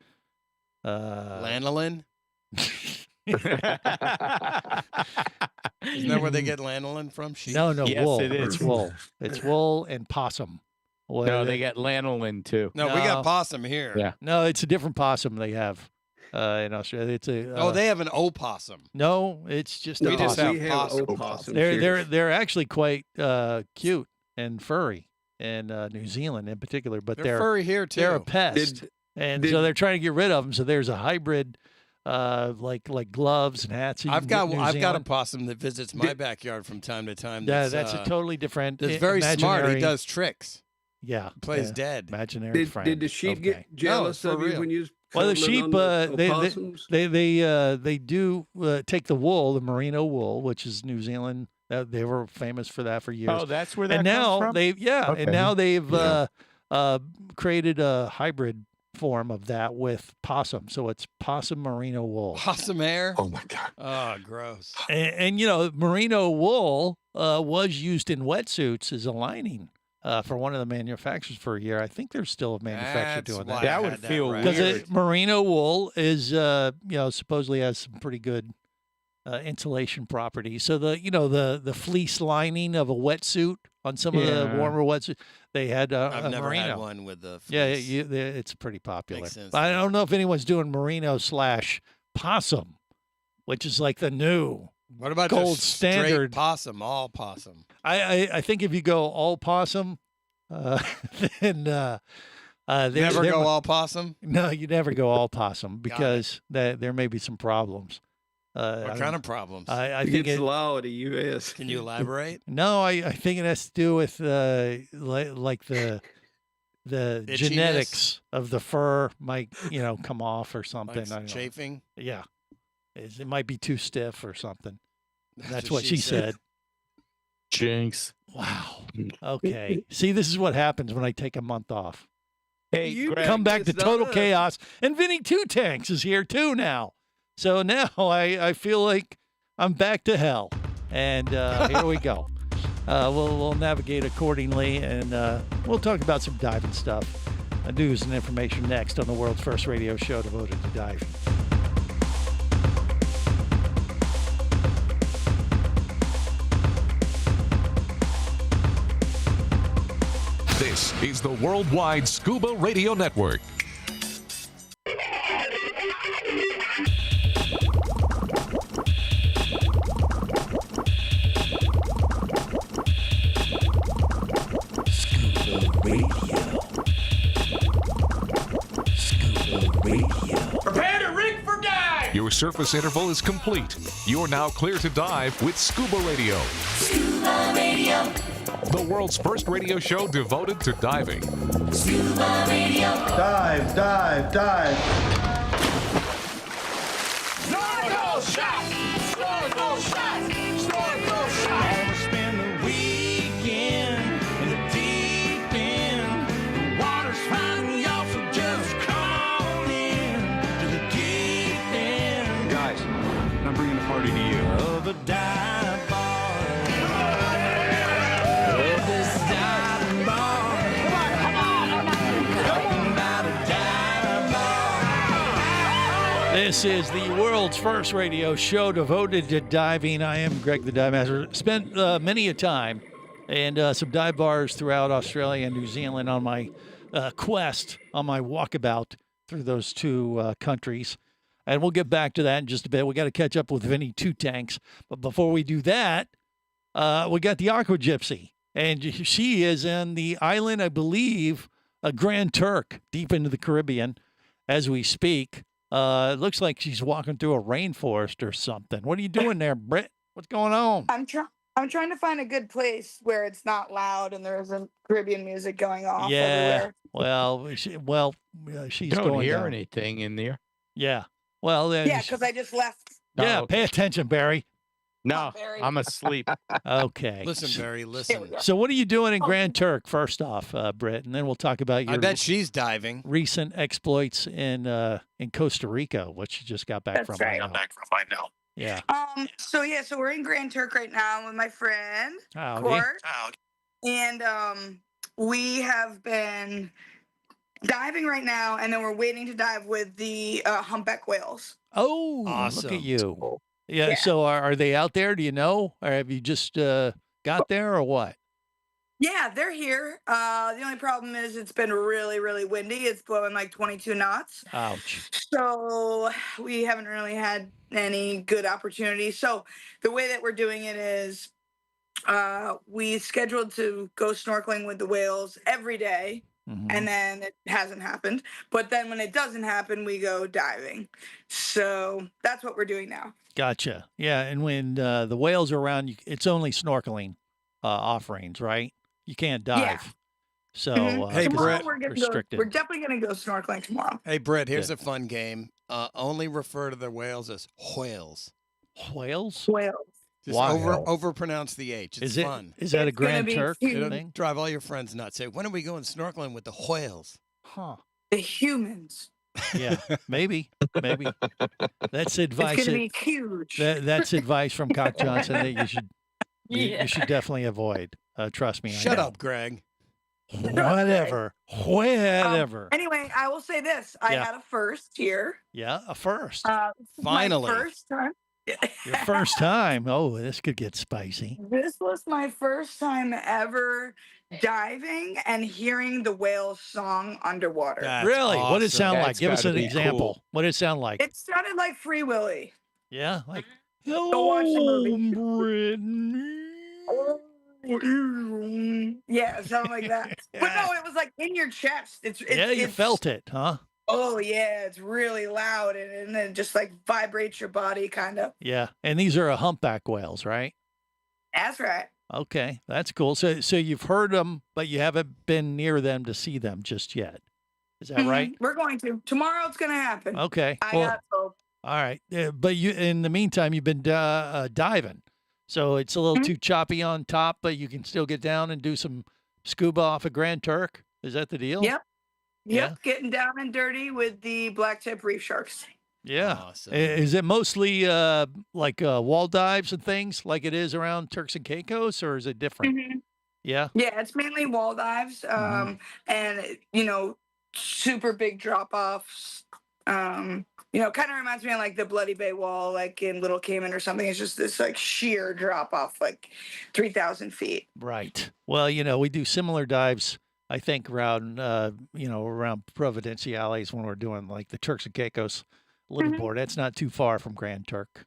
H: Lanolin? Isn't that where they get lanolin from? Sheep?
E: No,
F: Yes,
E: wool.
F: it is.
E: It's wool. It's wool and possum.
F: No, they get lanolin too.
H: No, we got possum here.
F: Yeah.
E: No, it's a different possum they have in Australia. It's a.
H: They have an opossum.
E: No, it's just
H: We
E: a
H: just
E: possum.
H: have opossum.
E: They're actually quite cute and furry in New Zealand in particular, but
H: They're furry here too.
E: They're a pest, so they're trying to get rid of them. So there's a hybrid. Like gloves and hats.
H: I've got a possum that visits my backyard from time to time.
E: That's a totally different.
H: That's very smart. He
E: imaginary-
H: does tricks.
E: Yeah.
H: Plays dead.
E: Imaginary friend.
G: Did the sheep
E: Okay.
G: get jealous
H: for
G: of you
H: real.
G: when you was
E: Well, the
G: cuddling
E: sheep,
G: on the
E: they
G: opossums?
E: they do take the wool, the merino wool, which is New Zealand. They were famous for that for years.
F: Oh, that's where that
E: and
F: comes
E: now
F: from?
E: and
F: Okay.
E: now they've
Q: Yeah.
E: created a hybrid form of that with possum. So it's possum merino wool.
H: Possum hair.
Q: Oh my God.
H: Oh, gross.
E: And merino wool was used in wetsuits as a lining for one of the manufacturers for a year. I think there's still a manufacturer
H: That's
E: doing
H: why
E: that.
H: I
F: That would
H: had
F: feel
H: right.
E: Because merino wool is, supposedly has some pretty good insulation properties. So the fleece lining of a wetsuit on some of the
F: Yeah.
E: warmer wetsuits, they had
H: I've
E: a
H: never
E: merino.
H: had one with the
E: Yeah,
H: fleece.
E: it's pretty popular.
H: Makes sense
E: But I
H: to me.
E: don't know if anyone's doing merino / possum, which is like the new.
H: What about
E: gold
H: just
E: standard?
H: straight possum, all possum?
E: I think if you go all possum, then
H: Never go all possum?
E: No, you never go all possum because there may be some problems.
H: What kind of problems?
E: I think
G: Against
E: it,
G: the law of the U.S.
H: Can you elaborate?
E: no, I think it has to do with like the
H: Itchiness?
E: genetics of the fur might come off or something. I don't know.
H: Chafing?
E: Yeah, it might be too stiff or something. That's what she said.
F: Jinx.
E: Wow. Okay. See, this is what happens when I take a month off.
F: Hey,
G: You
F: Greg,
E: Come back to
G: It's not
E: total
G: us.
E: chaos. And Vinny Two Tanks is here too now. So now I feel like I'm back to hell. And here we go. We'll navigate accordingly, and we'll talk about some diving stuff, news and information next on the world's first radio show devoted to diving.
A: This is the Worldwide Scuba Radio Network.
K: Scuba Radio. Scuba Radio.
B: Prepare to rig for dive!
A: Your surface interval is complete. You're now clear to dive with Scuba Radio.
K: Scuba Radio.
A: The world's first radio show devoted to diving.
K: Scuba Radio.
O: Dive, dive, dive.
B: Snorkel shot! Snorkel shot! Snorkel shot! I'ma spend the weekend in the deep end. The water's fine, y'all, so just come on in to the deep end.
R: Guys, I'm bringing the party to you.
B: Of a dive bar. Of this dive bar. Come on! Talking about a dive bar.
E: This is the world's first radio show devoted to diving. I am Greg the Dive Master. Spent many a time and some dive bars throughout Australia and New Zealand on my quest, on my walkabout through those two countries. And we'll get back to that in just a bit. We got to catch up with Vinny Two Tanks. But before we do that, we got the Aqua Gypsy. And she is in the island, I believe, Grand Turk, deep into the Caribbean as we speak. It looks like she's walking through a rainforest or something. What are you doing there, Britt? What's going on?
S: I'm trying to find a good place where it's not loud and there isn't Caribbean music going off everywhere.
E: Well, she's
F: don't
E: going
F: hear
E: down.
F: anything in there.
E: Yeah. Well,
S: Yeah, because I just left.
E: yeah.
F: Oh,
E: Pay attention, Barry.
F: No,
S: Barry.
F: I'm asleep.
E: Okay.
H: Listen, Barry, listen.
E: So, what are you doing in Grand Turk? First off, Britt, and then we'll talk about your
H: I bet she's diving.
E: recent exploits in Costa Rica, which you just got back
S: That's
E: from.
S: right.
E: I know. Yeah.
S: So we're in Grand Turk right now with my friend,
E: Howdy.
S: Court. And we have been diving right now, and then we're waiting to dive with the humpback whales.
E: Oh, look
H: Awesome.
E: at you. Yeah.
S: Yeah.
E: So, are they out there? Do you know, or have you just got there, or what?
S: Yeah, they're here. The only problem is it's been really, really windy. It's blowing like 22 knots.
E: Ouch.
S: So we haven't really had any good opportunities. So the way that we're doing it is we scheduled to go snorkeling with the whales every day,
E: Mhm.
S: and then it hasn't happened. But then when it doesn't happen, we go diving. So that's what we're doing now.
E: Gotcha. Yeah, and when the whales are around, it's only snorkeling offerings, right? You can't dive.
S: Yeah.
E: So
H: Hey,
E: because
S: Tomorrow
H: Brett.
S: we're
E: restricted.
S: we're definitely gonna go snorkeling tomorrow.
H: Hey, Brett, here's
E: Good.
H: a fun game. Only refer to the whales as whales.
E: Whales?
S: Whales.
H: Just
E: Why?
H: overpronounce the H. It's
E: Is it?
H: fun.
E: Is that a
S: It's gonna
E: Grand
S: be
E: Turk
S: huge.
H: It'll
E: thing?
H: drive all your friends nuts. Say, when are we going snorkeling with the whales?
E: Huh.
S: The humans.
E: Yeah. Maybe. Maybe. That's
S: It's
E: advice.
S: gonna be huge.
E: That's advice from Cock Johnson that you should
S: Yeah.
E: you should definitely avoid. Trust me. I
H: Shut
E: know.
H: up, Greg.
E: Whatever. Whatever.
S: Anyway, I will say this: I
E: Yeah.
S: had a first here.
E: Yeah. A first.
S: This is
H: Finally.
S: my first time.
E: Your first time. Oh, this could get spicy.
S: This was my first time ever diving and hearing the whale's song underwater.
E: Really? What did it sound like?
F: That's
E: Give us
F: gotta
E: an
F: be
E: example.
F: cool.
E: What did it sound like?
S: It sounded like Free Willy.
E: Yeah. Like,
S: Go watch the movie.
E: Brittany.
S: Yeah, it sounded like that. But no, it was like in your chest.
E: Yeah, you felt it, huh?
S: Oh yeah, it's really loud and then just like vibrates your body, kind of.
E: Yeah. And these are humpback whales, right?
S: That's right.
E: Okay, that's cool. So you've heard them, but you haven't been near them to see them just yet. Is that right?
S: We're going to tomorrow. It's going to happen.
E: Okay.
S: I
E: well,
S: got hope.
E: all right. But you, in the meantime, you've been diving, so it's a little too choppy on top, but you can still get down and do some scuba off of Grand Turk. Is that the deal?
S: Yep.
E: Yeah.
S: Getting down and dirty with the black tip reef sharks.
E: Yeah.
H: Awesome.
E: Is it mostly like wall dives and things like it is around Turks and Caicos, or is it different? Yeah.
S: Yeah, it's mainly wall dives, and super big drop offs. Kind of reminds me of like the Bloody Bay Wall, like in Little Cayman or something. It's just this like sheer drop off, like 3,000 feet.
E: Right. Well, we do similar dives, I think, around around Providenciales when we're doing like the Turks and Caicos little board. That's not too far from Grand Turk,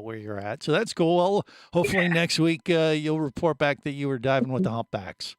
E: where you're at. So that's cool. Well, hopefully next week you'll report back that you were diving with the humpbacks,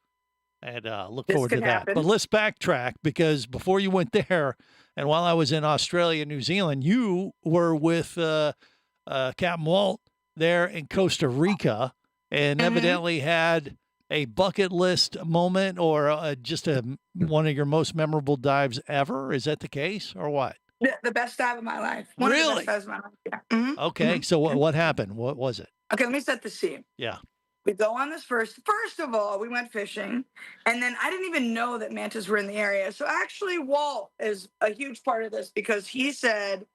E: and look forward to that.
S: happen.
E: But let's backtrack, because before you went there, and while I was in Australia, New Zealand, you were with Captain Walt there in Costa Rica, and evidently had a bucket list moment, or just one of your most memorable dives ever. Is that the case, or what?
S: The best dive of my life. One of the
E: Really?
S: best dives of my life. Yeah. Mhm.
E: Okay, so what happened? What was it?
S: Okay, let me set the scene.
E: Yeah.
S: We go on this first of all, we went fishing, and then I didn't even know that mantas were in the area. So actually, Walt is a huge part of this, because he said,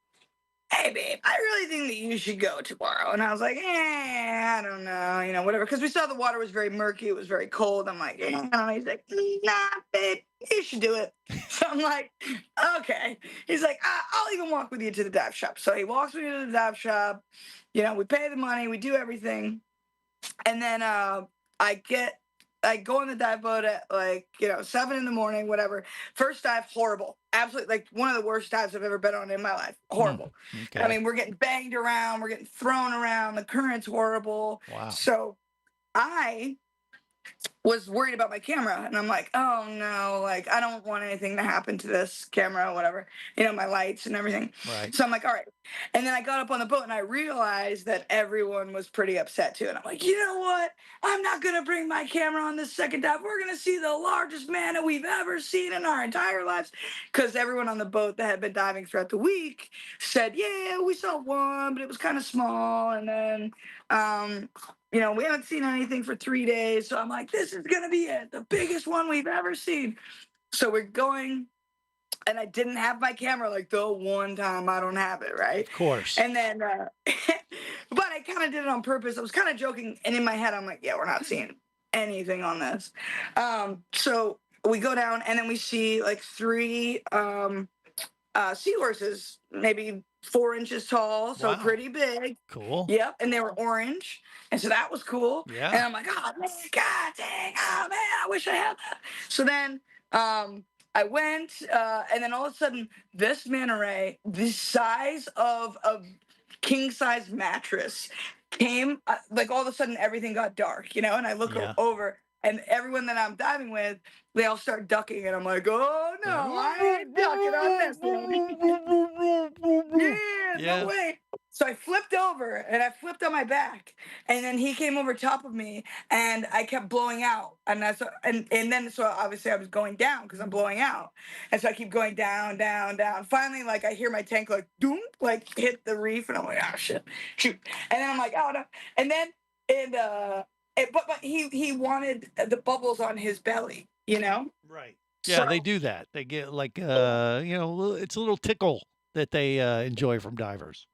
S: "Hey, babe, I really think that you should go tomorrow." And I was like, I don't know, whatever. Because we saw the water was very murky. It was very cold. I'm like, I don't know. He's like, nah, babe, you should do it. So I'm like, okay. He's like, I'll even walk with you to the dive shop. So he walks me to the dive shop. We pay the money. We do everything. And then I go on the dive boat at 7 in the morning, whatever. First dive, horrible. Absolutely, like one of the worst dives I've ever been on in my life. Horrible.
E: Okay.
S: I mean, we're getting banged around. We're getting thrown around. The current's horrible.
E: Wow.
S: So I was worried about my camera, and I'm like, oh no, like I don't want anything to happen to this camera, whatever, my lights and everything.
E: Right.
S: So I'm like, all right. And then I got up on the boat and I realized that everyone was pretty upset too. And I'm like, you know what? I'm not gonna bring my camera on this second dive. We're gonna see the largest manta we've ever seen in our entire lives. Because everyone on the boat that had been diving throughout the week said, yeah, we saw one, but it was kind of small. And then we haven't seen anything for 3 days. So I'm like, this is going to be it. The biggest one we've ever seen. So we're going, and I didn't have my camera like the one time I don't have it, right?
E: Of course.
S: And then, but I kind of did it on purpose. I was kind of joking. And in my head, I'm like, yeah, we're not seeing anything on this. So we go down, and then we see like 3 seahorses, maybe 4 inches tall, so
E: Wow.
S: pretty big.
E: Cool.
S: Yep, and they were orange, and so that was cool.
E: Yeah.
S: And I'm like, oh man, god dang, oh man, I wish I had that. So then I went, and then all of a sudden, this manta ray, the size of a king size mattress, came. Like all of a sudden, everything got dark, and I look over. And everyone that I'm diving with, they all start ducking, and I'm like, oh no, I ain't ducking on this one. Yeah, no way. So I flipped over and I flipped on my back, and then he came over top of me, and I kept blowing out, and then so obviously I was going down because I'm blowing out, and so I keep going down, down, down. Finally, like I hear my tank like doom, like hit the reef, and I'm like, oh shit, shoot, and then I'm like, oh no, and then but he wanted the bubbles on his belly, you know?
E: Right. Yeah,
S: So-
E: they do that. They get like it's a little tickle that they enjoy from divers.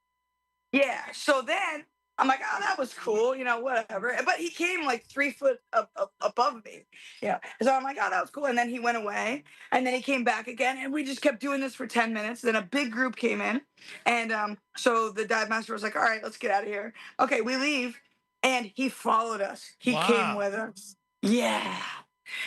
S: Yeah. So then I'm like, oh, that was cool, whatever. But he came like 3 foot above me, So I'm like, oh, that was cool. And then he went away, and then he came back again, and we just kept doing this for 10 minutes. Then a big group came in, and so the dive master was like, all right, let's get out of here. Okay, we leave, and he followed us. He came with us. Yeah.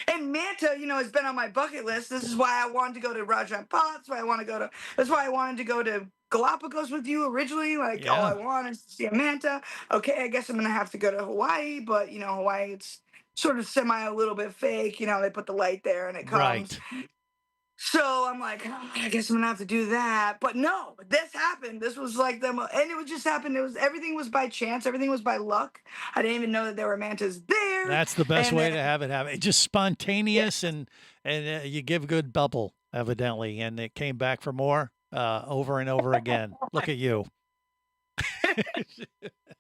S: And Manta, has been on my bucket list. This is why I wanted to go to Rajan Pot. That's why I wanted to go to Galapagos with you originally. Like, all I wanted is to see a manta. Okay, I guess I'm gonna have to go to Hawaii, but Hawaii, it's sort of a little bit fake. They put the light there and it comes.
E: Right.
S: So I'm like, oh, I guess I'm gonna have to do that. But no, this happened. This was like and it would just happen. Everything was by chance. Everything was by luck. I didn't even know that there were mantas there.
E: That's the best way to have it happen. It's just spontaneous, and you give a good bubble, evidently, and it came back for more over and over again. Look at you.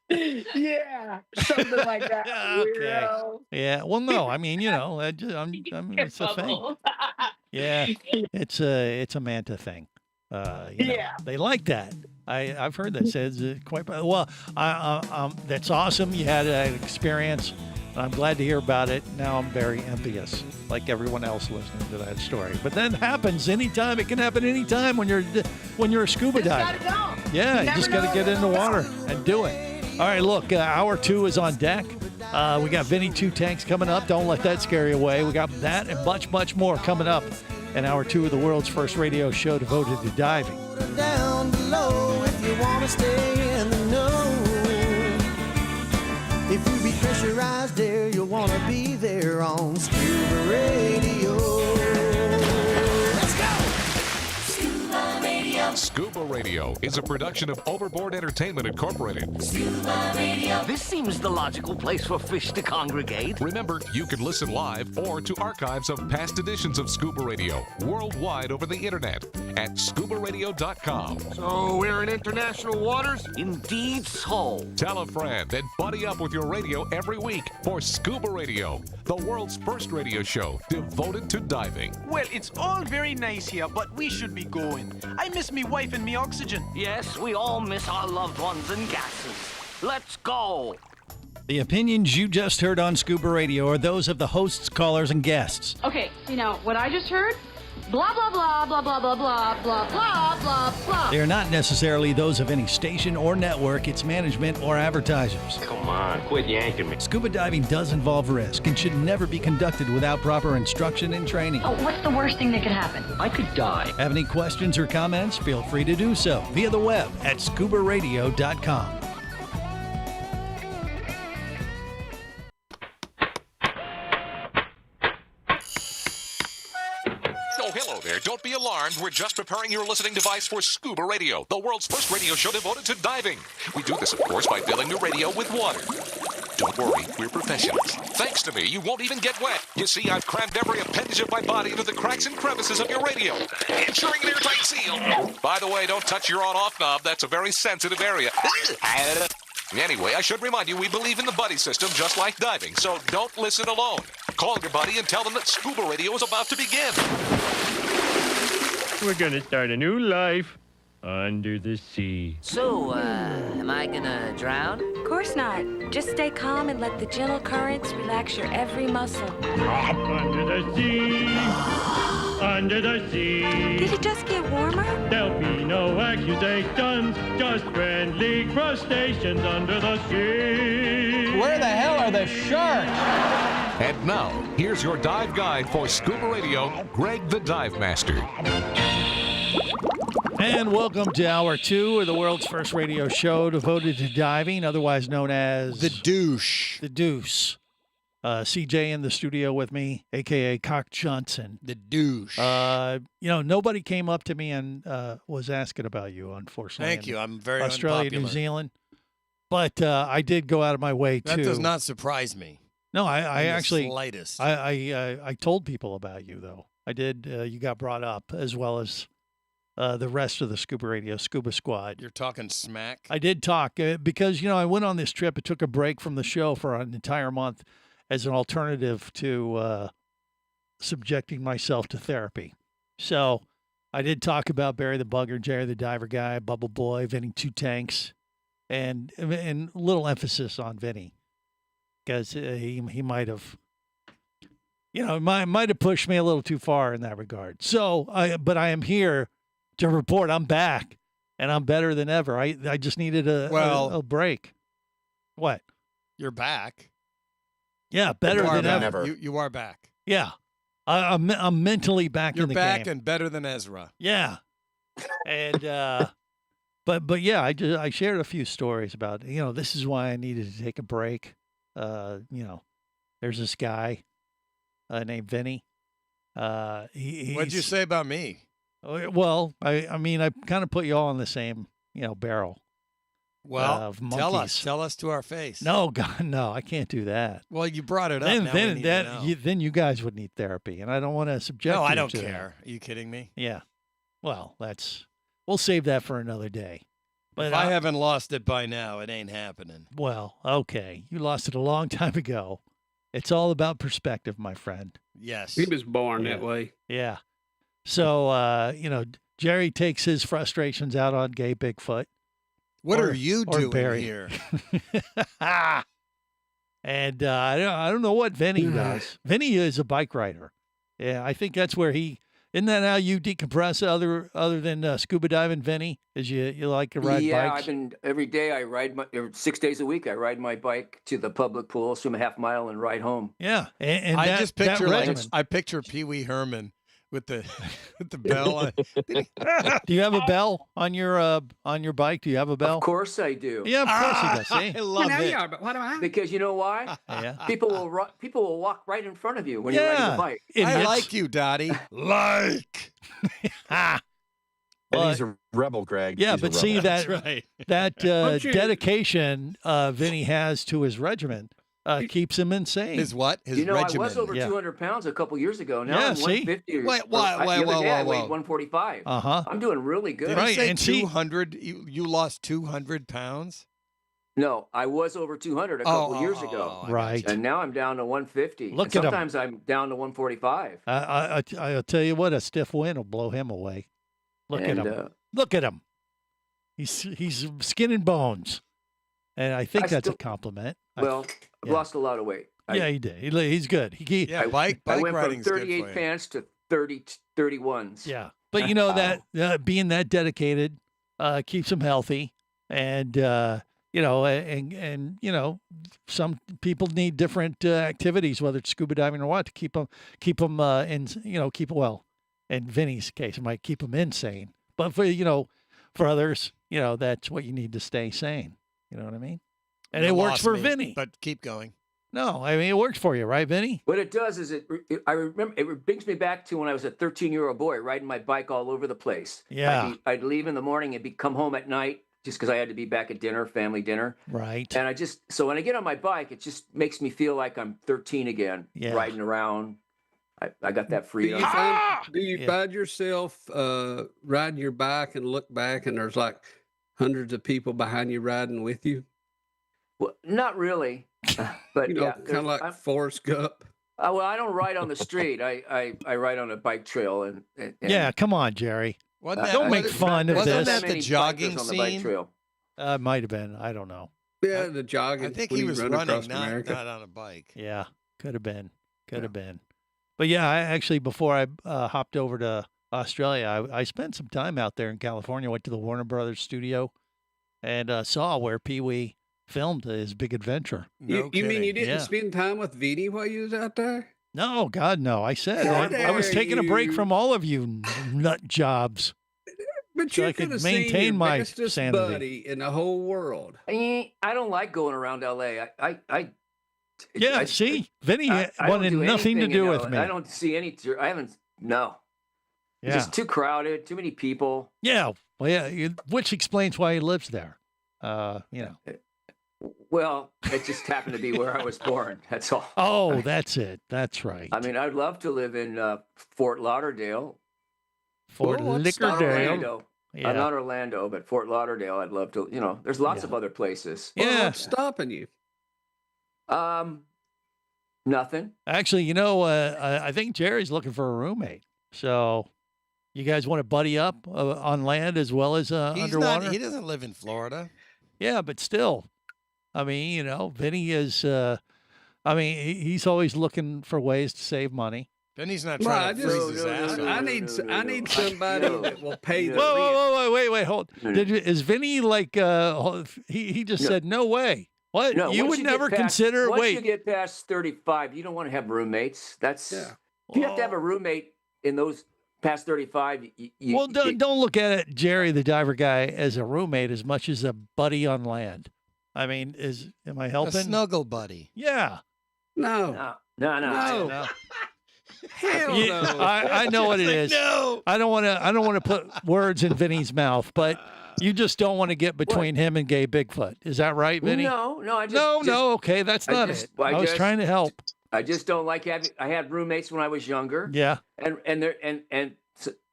S: Yeah, something like that.
E: Okay.
S: Weirdo.
E: Yeah. Well, no, I mean, it's a thing. Yeah, it's a manta thing. They like that. I've heard that says quite well. That's awesome. You had an experience. I'm glad to hear about it. Now I'm very envious, like everyone else listening to that story. But that happens anytime. It can happen anytime when you're a scuba diver. Yeah, you just got to get in the water and do it. All right, look, hour 2 is on deck. We got Vinny 2 Tanks coming up. Don't let that scare you away. We got that and much, much more coming up in hour 2 of the world's first radio show devoted to diving.
K: Down below if you want to stay in the know. If you be pressurized there, you'll want to be there on Scuba Radio. Let's go!
A: Scuba Radio. Scuba Radio is a production of Overboard Entertainment Incorporated.
T: Scuba Radio. This seems the logical place for fish to congregate.
A: Remember, you can listen live or to archives of past editions of Scuba Radio worldwide over the internet at ScubaRadio.com.
T: So we're in international waters? Indeed so.
A: Tell a friend and buddy up with your radio every week for Scuba Radio, the world's first radio show devoted to diving.
U: Well, it's all very nice here, but we should be going. I miss me wife and me oxygen.
T: Yes, we all miss our loved ones and gases. Let's go.
E: The opinions you just heard on Scuba Radio are those of the hosts, callers, and guests.
V: Okay, what I just heard? Blah, blah, blah, blah, blah, blah, blah, blah, blah, blah, blah.
E: They are not necessarily those of any station or network, its management, or advertisers.
T: Come on, quit yanking me.
E: Scuba diving does involve risk and should never be conducted without proper instruction and training.
V: Oh, what's the worst thing that could happen?
T: I could die.
E: Have any questions or comments? Feel free to do so via the web at ScubaRadio.com.
A: Oh, hello there. Don't be alarmed. We're just preparing your listening device for Scuba Radio, the world's first radio show devoted to diving. We do this, of course, by filling the radio with water. Don't worry, we're professionals. Thanks to me, you won't even get wet. You see, I've crammed every appendage of my body into the cracks and crevices of your radio, ensuring an airtight seal. By the way, don't touch your on-off knob. That's a very sensitive area. Anyway, I should remind you, we believe in the buddy system just like diving, so don't listen alone. Call your buddy and tell them that Scuba Radio is about to begin.
W: We're gonna start a new life under the sea.
C: So, am I gonna drown?
D: Of course not. Just stay calm and let the gentle currents relax your every muscle.
W: Under the sea, under the sea.
D: Did it just get warmer?
W: There'll be no accusations, just friendly crustaceans under the sea.
X: Where the hell are the sharks?
A: And now, here's your dive guide for Scuba Radio, Greg the Dive Master.
E: And welcome to hour 2 of the world's first radio show devoted to diving, otherwise known as
H: The Douche.
E: The Deuce. CJ in the studio with me, a.k.a. Cock Johnson.
H: The douche.
E: Nobody came up to me and was asking about you, unfortunately.
H: Thank you. I'm very
E: Australia,
H: unpopular.
E: New Zealand. But I did go out of my way
H: That does not surprise me.
E: No, I actually.
H: Slightest.
E: I told people about you, though. I did. You got brought up, as well as the rest of the Scuba Radio, Scuba Squad.
H: You're talking smack?
E: I did talk because, I went on this trip. It took a break from the show for an entire month as an alternative to subjecting myself to therapy. So I did talk about Barry the Bugger, Jerry the Diver Guy, Bubble Boy, Vinny Two Tanks, and little emphasis on Vinny because he might have, might have pushed me a little too far in that regard. So, but I am here to report I'm back and I'm better than ever. I just needed a break. What?
H: You're back.
E: Yeah, better than ever.
H: You are back.
E: Yeah. I'm mentally back
H: You're
E: in the
H: back
E: game.
H: and better than Ezra.
E: Yeah. And but yeah, I shared a few stories about, this is why I needed to take a break. There's this guy named Vinny.
H: What'd you say about me?
E: Well, I kind of put you all in the same, barrel.
H: Well,
E: of
H: tell
E: monkeys.
H: us to our face.
E: No, God, no, I can't do that.
H: Well, you brought it up. Now we need to know.
E: Then you guys would need therapy, and I don't want to subject.
H: No,
E: you
H: I don't
E: to
H: care.
E: that.
H: Are you kidding me?
E: Yeah. Well, we'll save that for another day. But
H: if I haven't lost it by now, it ain't happening.
E: Well, okay, you lost it a long time ago. It's all about perspective, my friend.
H: Yes,
G: he was born that way.
E: Yeah. So, Jerry takes his frustrations out on gay Bigfoot.
H: What are you doing
E: Barry.
H: here?
E: And I don't know what Vinny does. Vinny is a bike rider. Yeah, I think that's where isn't that how you decompress other than scuba diving, Vinny? Is you like to ride bikes?
I: Yeah, every day I ride 6 days a week. I ride my bike to the public pool, swim a half mile, and ride home.
E: Yeah, and
H: I just picture
E: regimen.
H: I picture Pee Wee Herman with the bell.
E: Do you have a bell on your bike? Do you have a bell?
I: Of course I do.
E: Yeah, of course he does. See?
H: I love it.
G: Yeah, but why do I?
I: Because you know why?
E: Yeah.
I: People will walk right in front of you when you're riding the bike.
H: I like you, Dottie. Like.
Q: And he's a rebel, Greg.
E: Yeah,
Q: He's a
E: but see
Q: rebel.
E: that
H: right.
E: that dedication Vinny has to his regiment keeps him insane.
H: His what? His
I: regimen.
H: regimen.
I: I was over 200 pounds a couple years ago. Now
E: Yeah,
I: I'm
E: see?
I: 150.
H: Wait,
I: the other day I weighed
H: whoa.
I: 145.
E: Uh-huh.
I: I'm doing really good.
H: Did
E: Right,
H: you say
E: and see-
H: 200? You lost 200 pounds?
I: No, I was over 200 a couple years ago.
E: Right.
I: And now I'm down to 150.
E: Look
I: and
E: at him.
I: sometimes I'm down to 145.
E: I'll tell you what, a stiff wind will blow him away. Look at him. Look at him. He's skin and bones. And I think that's a compliment.
I: Well, I've lost a lot of weight.
E: Yeah, he did. He's good.
H: Bike
I: I went from
H: riding's good for
I: 38
H: you.
I: pants to 31s.
E: Yeah. But that being that dedicated keeps him healthy. And, some people need different activities, whether it's scuba diving or what, to keep them in Vinny's case, it might keep him insane. But for others, that's what you need to stay sane. You know what I mean? And
H: You
E: it works
H: lost
E: for
H: me,
E: Vinny.
H: But keep going.
E: No, I mean, it works for you, right, Vinny?
I: What it does is I remember it brings me back to when I was a 13-year-old boy riding my bike all over the place.
E: Yeah.
I: I'd leave in the morning and come home at night just because I had to be back at dinner, family dinner.
E: Right.
I: And so when I get on my bike, it just makes me feel like I'm 13 again, riding around. I got that freedom.
G: Do you find yourself riding your bike and look back and there's like hundreds of people behind you riding with you?
I: Well, not really, but
G: kind of like Forrest Gump.
I: Well, I don't ride on the street. I ride on a bike trail and
E: Yeah, come on, Jerry.
H: Wasn't
E: Don't make fun of
H: wasn't
E: this.
H: that the jogging
I: on the bike
H: scene?
I: trail.
E: Might have been. I don't know.
G: Yeah, the jogging.
H: I think
G: when
H: he
G: you
H: was
G: run
H: running,
G: across
H: not
G: America.
H: on a bike.
E: Yeah, could have been. But yeah, I actually, before I hopped over to Australia, I spent some time out there in California. Went to the Warner Brothers studio and saw where Pee Wee filmed his big adventure.
G: You mean you didn't
E: Yeah.
G: spend time with Vinny while you was out there?
E: No, God, no. I said
G: How
E: I was
G: dare
E: taking a break
G: you.
E: from all of you nut jobs.
G: But
E: So
G: you
E: I could
G: could have seen
E: maintain
G: your
E: my
G: bestest
E: sanity.
G: buddy in the whole world.
I: I don't like going around LA.
E: Yeah, see? Vinny
I: I don't
E: wanted
I: do
E: nothing to
I: anything
E: do
I: in
E: with
I: LA.
E: me.
I: I don't see any. I haven't. No. It's
E: Yeah.
I: just too crowded. Too many people.
E: Yeah. Well, yeah, which explains why he lives there.
I: Well, it just happened to be where I was born. That's all.
E: Oh, that's it. That's right.
I: I mean, I'd love to live in Fort Lauderdale.
E: Fort
I: Not
E: Lickerdale.
I: Orlando.
E: Yeah.
I: Not Orlando, but Fort Lauderdale. I'd love to. There's lots of other places.
G: Well, what's stopping you?
I: Nothing.
E: Actually, I think Jerry's looking for a roommate. So you guys want to buddy up on land as well as underwater?
H: He doesn't live in Florida.
E: Yeah, but still. I mean, Vinny is, he's always looking for ways to save money.
H: Vinny's not trying to freeze his ass off.
G: I need somebody that will pay the rent.
E: Whoa, wait, hold. Is Vinny like, he just said, no way. What?
I: No,
E: you
I: once
E: would
I: you
E: never
I: get past-
E: consider,
I: Once
E: wait.
I: you get past 35, you don't want to have roommates. That's, you have to have a roommate in those past 35.
E: Well, don't look at it, Jerry, the diver guy, as a roommate as much as a buddy on land. I mean, am I helping?
H: A snuggle buddy.
E: Yeah.
I: No.
G: Hell no.
E: I know what it is.
H: No.
E: I don't want to put words in Vinny's mouth, but you just don't want to get between him and gay Bigfoot. Is that right, Vinny?
I: No. I just
E: No. Okay, that's not it. I was trying to help.
I: I just don't like having. I had roommates when I was younger.
E: Yeah.
I: And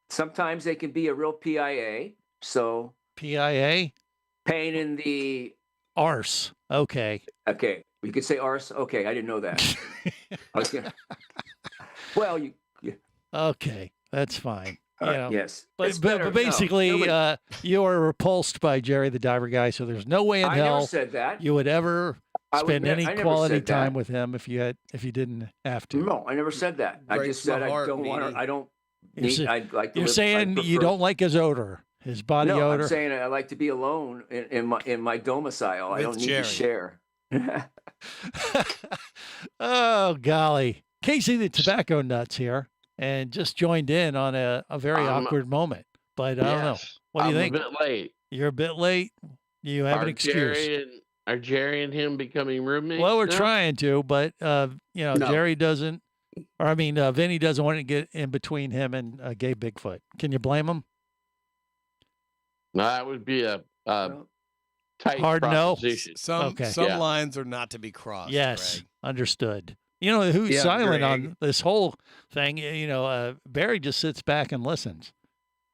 I: sometimes they can be a real PIA. So
E: PIA.
I: Pain in the
E: arse. Okay.
I: Okay. You could say arse. Okay, I didn't know that. Well, you.
E: Okay, that's fine.
I: Yes.
E: But basically, you are repulsed by Jerry the diver guy, so there's no way in
I: I
E: hell
I: never said that.
E: you would ever spend any
I: I never
E: quality
I: said that.
E: time with him if you didn't have to.
I: No, I never said that. I just said I don't want to. I don't. I'd like to
E: You're
I: live,
E: saying you don't like his odor, his body
I: no,
E: odor.
I: I'm saying I like to be alone in my domicile. I don't need to share.
E: Oh golly, Casey the tobacco nuts here, and just joined in on a very awkward moment. But I don't know. What do you think?
J: I'm a bit late.
E: You're a bit late. You have an excuse.
J: Are Jerry and him becoming roommates?
E: Well, we're
J: now?
E: trying to, but
J: No.
E: Jerry doesn't, or I mean, Vinny doesn't want to get in between him and gay Bigfoot. Can you blame him?
J: No, that would be a tight
E: Hard no.
J: proposition.
H: Some lines are not to be crossed.
E: Yes,
H: Greg.
E: understood. You know who's
H: Yeah,
E: silent
H: Greg.
E: on this whole thing? Barry just sits back and listens.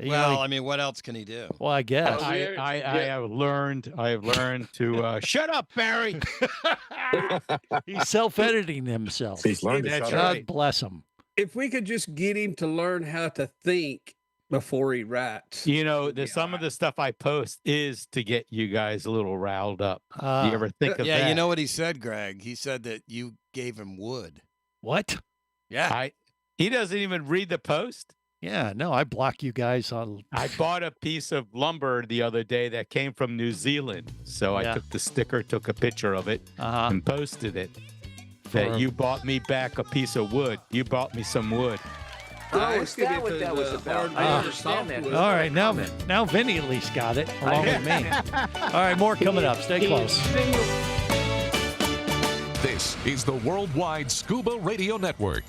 H: Well, I mean, what else can he do?
E: Well, I guess.
F: I have learned to shut up, Barry.
E: He's self-editing himself.
Q: He's learned to
E: God
Q: shut up.
E: bless him.
G: If we could just get him to learn how to think before he writes.
F: Some of the stuff I post is to get you guys a little riled up. Do you ever think of that?
H: Yeah, you know what he said, Greg? He said that you gave him wood.
E: What?
H: Yeah.
F: He doesn't even read the post.
E: Yeah, no, I block you guys on.
F: I bought a piece of lumber the other day that came from New Zealand. So I took the sticker, took a picture of it, and posted it. That you bought me back a piece of wood. You bought me some wood.
I: Is that what that was about? I understand that.
E: All right, now Vinny at least got it, along with me. All right, more coming up. Stay close.
A: This is the Worldwide Scuba Radio Network.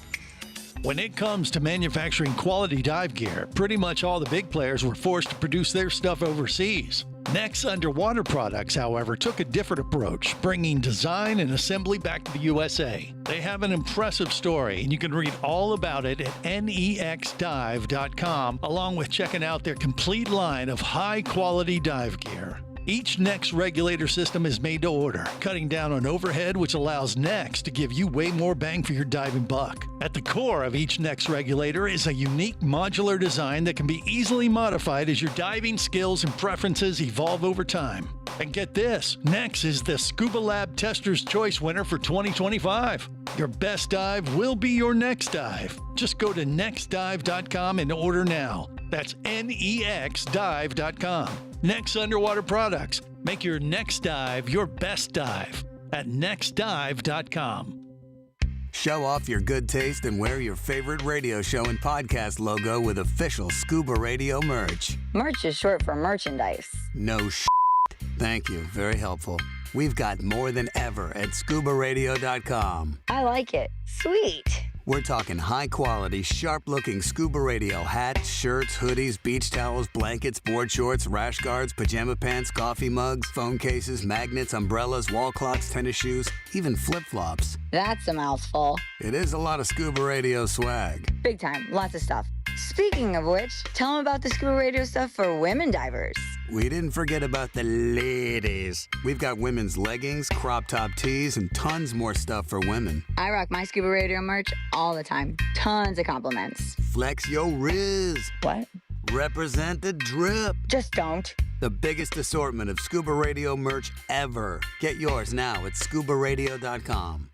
E: When it comes to manufacturing quality dive gear, pretty much all the big players were forced to produce their stuff overseas. Next Underwater Products, however, took a different approach, bringing design and assembly back to the USA. They have an impressive story, and you can read all about it at nexdive.com, along with checking out their complete line of high-quality dive gear. Each Next regulator system is made to order, cutting down on overhead, which allows Next to give you way more bang for your diving buck. At the core of each Next regulator is a unique modular design that can be easily modified as your diving skills and preferences evolve over time. And get this, Next is the Scuba Lab Tester's Choice winner for 2025. Your best dive will be your next dive. Just go to nextdive.com and order now. That's nexdive.com. Next Underwater Products. Make your next dive your best dive at nextdive.com.
L: Show off your good taste and wear your favorite radio show and podcast logo with official Scuba Radio merch.
M: Merch is short for merchandise.
L: No Thank you. Very helpful. we've got more than ever at ScubaRadio.com.
M: I like it. Sweet.
L: We're talking high-quality, sharp-looking Scuba Radio hats, shirts, hoodies, beach towels, blankets, board shorts, rash guards, pajama pants, coffee mugs, phone cases, magnets, umbrellas, wall clocks, tennis shoes, even flip-flops.
M: That's a mouthful.
L: It is a lot of Scuba Radio swag.
M: Big time. Lots of stuff. Speaking of which, tell them about the Scuba Radio stuff for women divers.
L: We didn't forget about the ladies. We've got women's leggings, crop top tees, and tons more stuff for women.
M: I rock my Scuba Radio merch all the time. Tons of compliments.
L: Flex yo riz.
M: What?
L: Represent the drip.
M: Just don't.
L: The biggest assortment of Scuba Radio merch ever. Get yours now at ScubaRadio.com.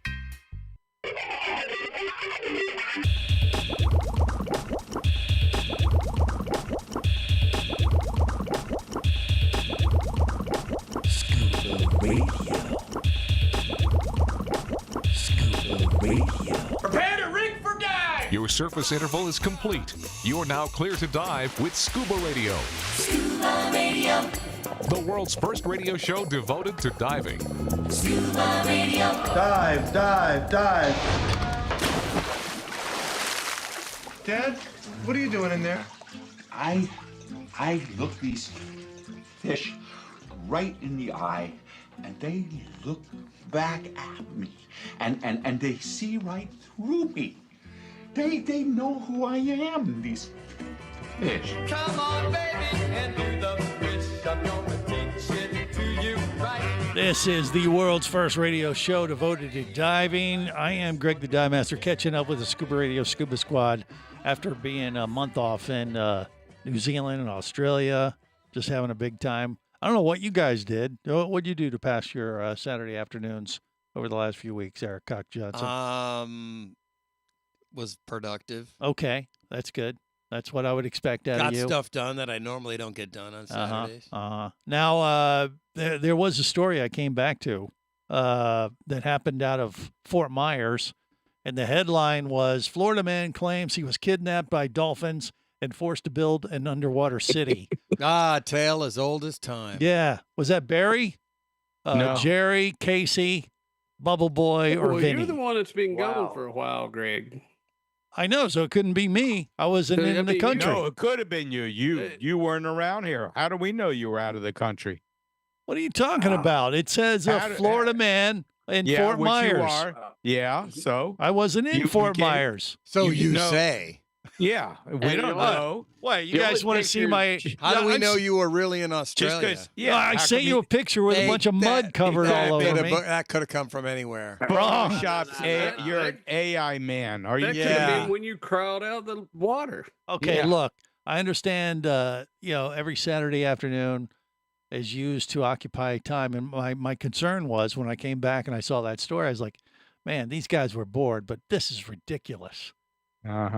A: Prepare to rig for dive! Your surface interval is complete. You're now clear to dive with Scuba Radio.
B: Scuba Radio.
A: The world's first radio show devoted to diving.
B: Scuba Radio.
N: Dive, dive, dive.
O: Dad, what are you doing in there?
P: I look these fish right in the eye, and they look back at me, and they see right through me. They know who I am, these fish.
B: Come on, baby, and do the fish. I'm gonna teach it to you right.
E: This is the world's first radio show devoted to diving. I am Greg the Dive Master, catching up with the Scuba Radio Scuba Squad after being a month off in New Zealand and Australia, just having a big time. I don't know what you guys did. What did you do to pass your Saturday afternoons over the last few weeks, Eric Cock Johnson?
H: Was productive.
E: Okay, that's good. That's what I would expect out of you.
H: Got stuff done that I normally don't get done on Saturdays.
E: Now, there was a story I came back to that happened out of Fort Myers, and the headline was, Florida man claims he was kidnapped by dolphins and forced to build an underwater city.
H: Tale as old as time.
E: Yeah. Was that Barry?
F: No.
E: Jerry, Casey, Bubble Boy, or
G: Well,
E: Vinny?
G: you're the one that's been gone for a while, Greg.
E: I know, so it couldn't be me. I wasn't in the country.
F: No, it could have been you. You weren't around here. How do we know you were out of the country?
E: What are you talking about? It says a Florida man in Fort Myers.
F: You are. Yeah, so?
E: I wasn't in Fort Myers.
H: So you say.
F: Yeah, we don't know.
E: What, you guys want to see my...
H: How do we know you were really in Australia?
E: I sent you a picture with a bunch of mud covered all over me.
H: That could have come from anywhere.
E: Wrong.
F: You're an AI man. Are you?
G: That could have been when you crawled out of the water.
E: Okay, look, I understand, every Saturday afternoon is used to occupy time. And my concern was when I came back and I saw that story, I was like, man, these guys were bored, but this is ridiculous.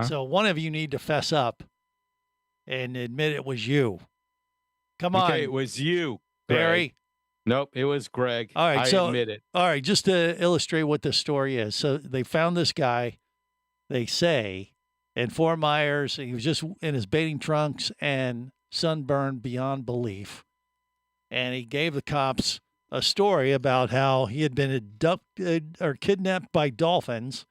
E: So one of you need to fess up and admit it was you. Come on.
F: Okay, it was you,
E: Barry.
F: Greg. Nope, it was Greg.
E: All right,
F: I admit it.
E: All right, just to illustrate what this story is. So they found this guy, they say, in Fort Myers. He was just in his bathing trunks and sunburned beyond belief. And he gave the cops a story about how he had been abducted or kidnapped by dolphins,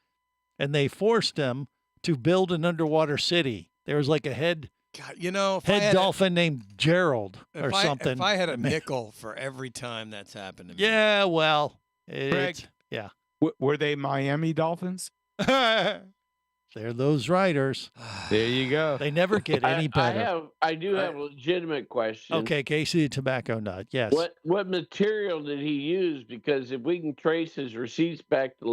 E: and they forced him to build an underwater city. There was like a head dolphin named Gerald or something.
H: If I had a nickel for every time that's happened to me.
E: Yeah, well,
F: Greg,
E: yeah.
F: Were they Miami Dolphins?
E: They're those writers.
F: There you go.
E: They never get any better.
J: I do have a legitimate question.
E: Okay, Casey the Tobacco Nut. Yes.
J: What material did he use? Because if we can trace his receipts back to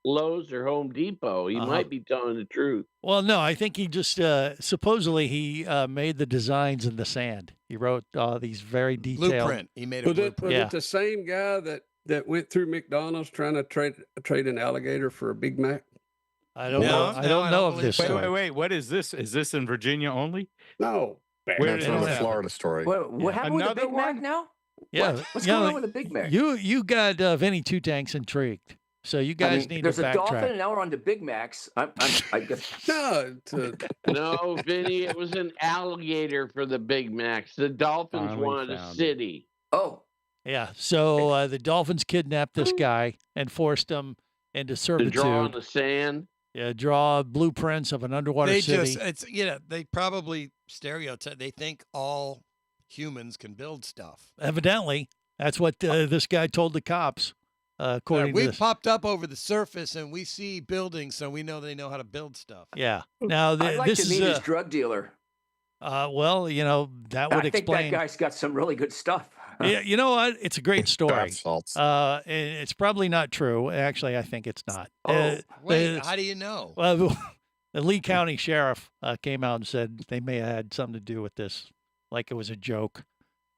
J: Lowe's or Home Depot, he might be telling the truth.
E: Well, no, I think he just supposedly he made the designs in the sand. He wrote these very detailed
H: blueprint. He made a blueprint.
G: Was it the same guy that went through McDonald's trying to trade an alligator for a Big Mac?
E: I don't know. I don't know of this story.
F: Wait. What is this? Is this in Virginia only?
G: No.
Q: That's another Florida story.
I: What happened with the Big Mac now?
E: Yeah.
I: What's going on with the Big Mac?
E: You got Vinny Two Tanks intrigued. So you guys need to backtrack.
I: There's a dolphin, and now we're on to Big Macs. I guess.
J: No, Vinny, it was an alligator for the Big Macs. The Dolphins wanted a city.
I: Oh.
E: Yeah. So the Dolphins kidnapped this guy and forced him into servitude.
J: To draw on the sand.
E: Yeah, draw blueprints of an underwater city.
H: They probably stereotype. They think all humans can build stuff.
E: Evidently, that's what this guy told the cops. According to
H: we
E: this.
H: popped up over the surface and we see buildings, so we know they know how to build stuff.
E: Yeah. Now
I: I'd like
E: this
I: to meet
E: is
I: his drug dealer.
E: well, that would explain.
I: I think that guy's got some really good stuff.
E: Yeah, you know what? It's a great story.
Q: Bath salts.
E: And it's probably not true. Actually, I think it's not.
H: Wait, how do you know?
E: Well, the Lee County Sheriff came out and said they may have had something to do with this, like it was a joke.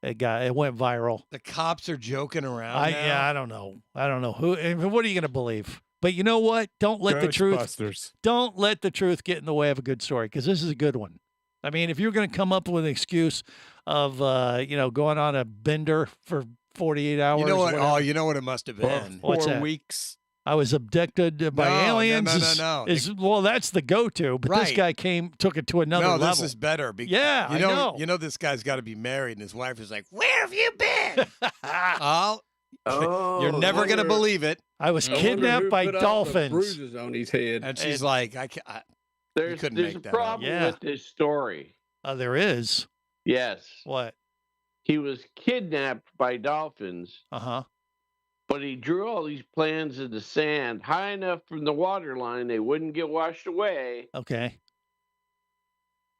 E: It went viral.
H: The cops are joking around.
E: I don't know. I don't know who. What are you going to believe? But you know what? Don't let the truth. Don't let the truth get in the way of a good story, because this is a good one. I mean, if you're going to come up with an excuse of going on a bender for 48 hours,
H: you know what?
E: Whatever,
H: you know what it must have been.
E: What's
F: 4
E: that?
F: weeks.
E: I was abducted by aliens.
H: No.
E: Well, that's the go-to. But this guy took it to another level.
H: No, this is better.
E: Yeah, I know.
H: You know, this guy's got to be married, and his wife is like, "Where have you been?" You're never gonna believe it.
E: I was kidnapped by dolphins.
G: Bruises on his head,
H: and she's like,
J: There's a problem with this story.
E: There is.
J: Yes.
E: What?
J: He was kidnapped by dolphins. But he drew all these plans in the sand high enough from the water line they wouldn't get washed away.
E: Okay.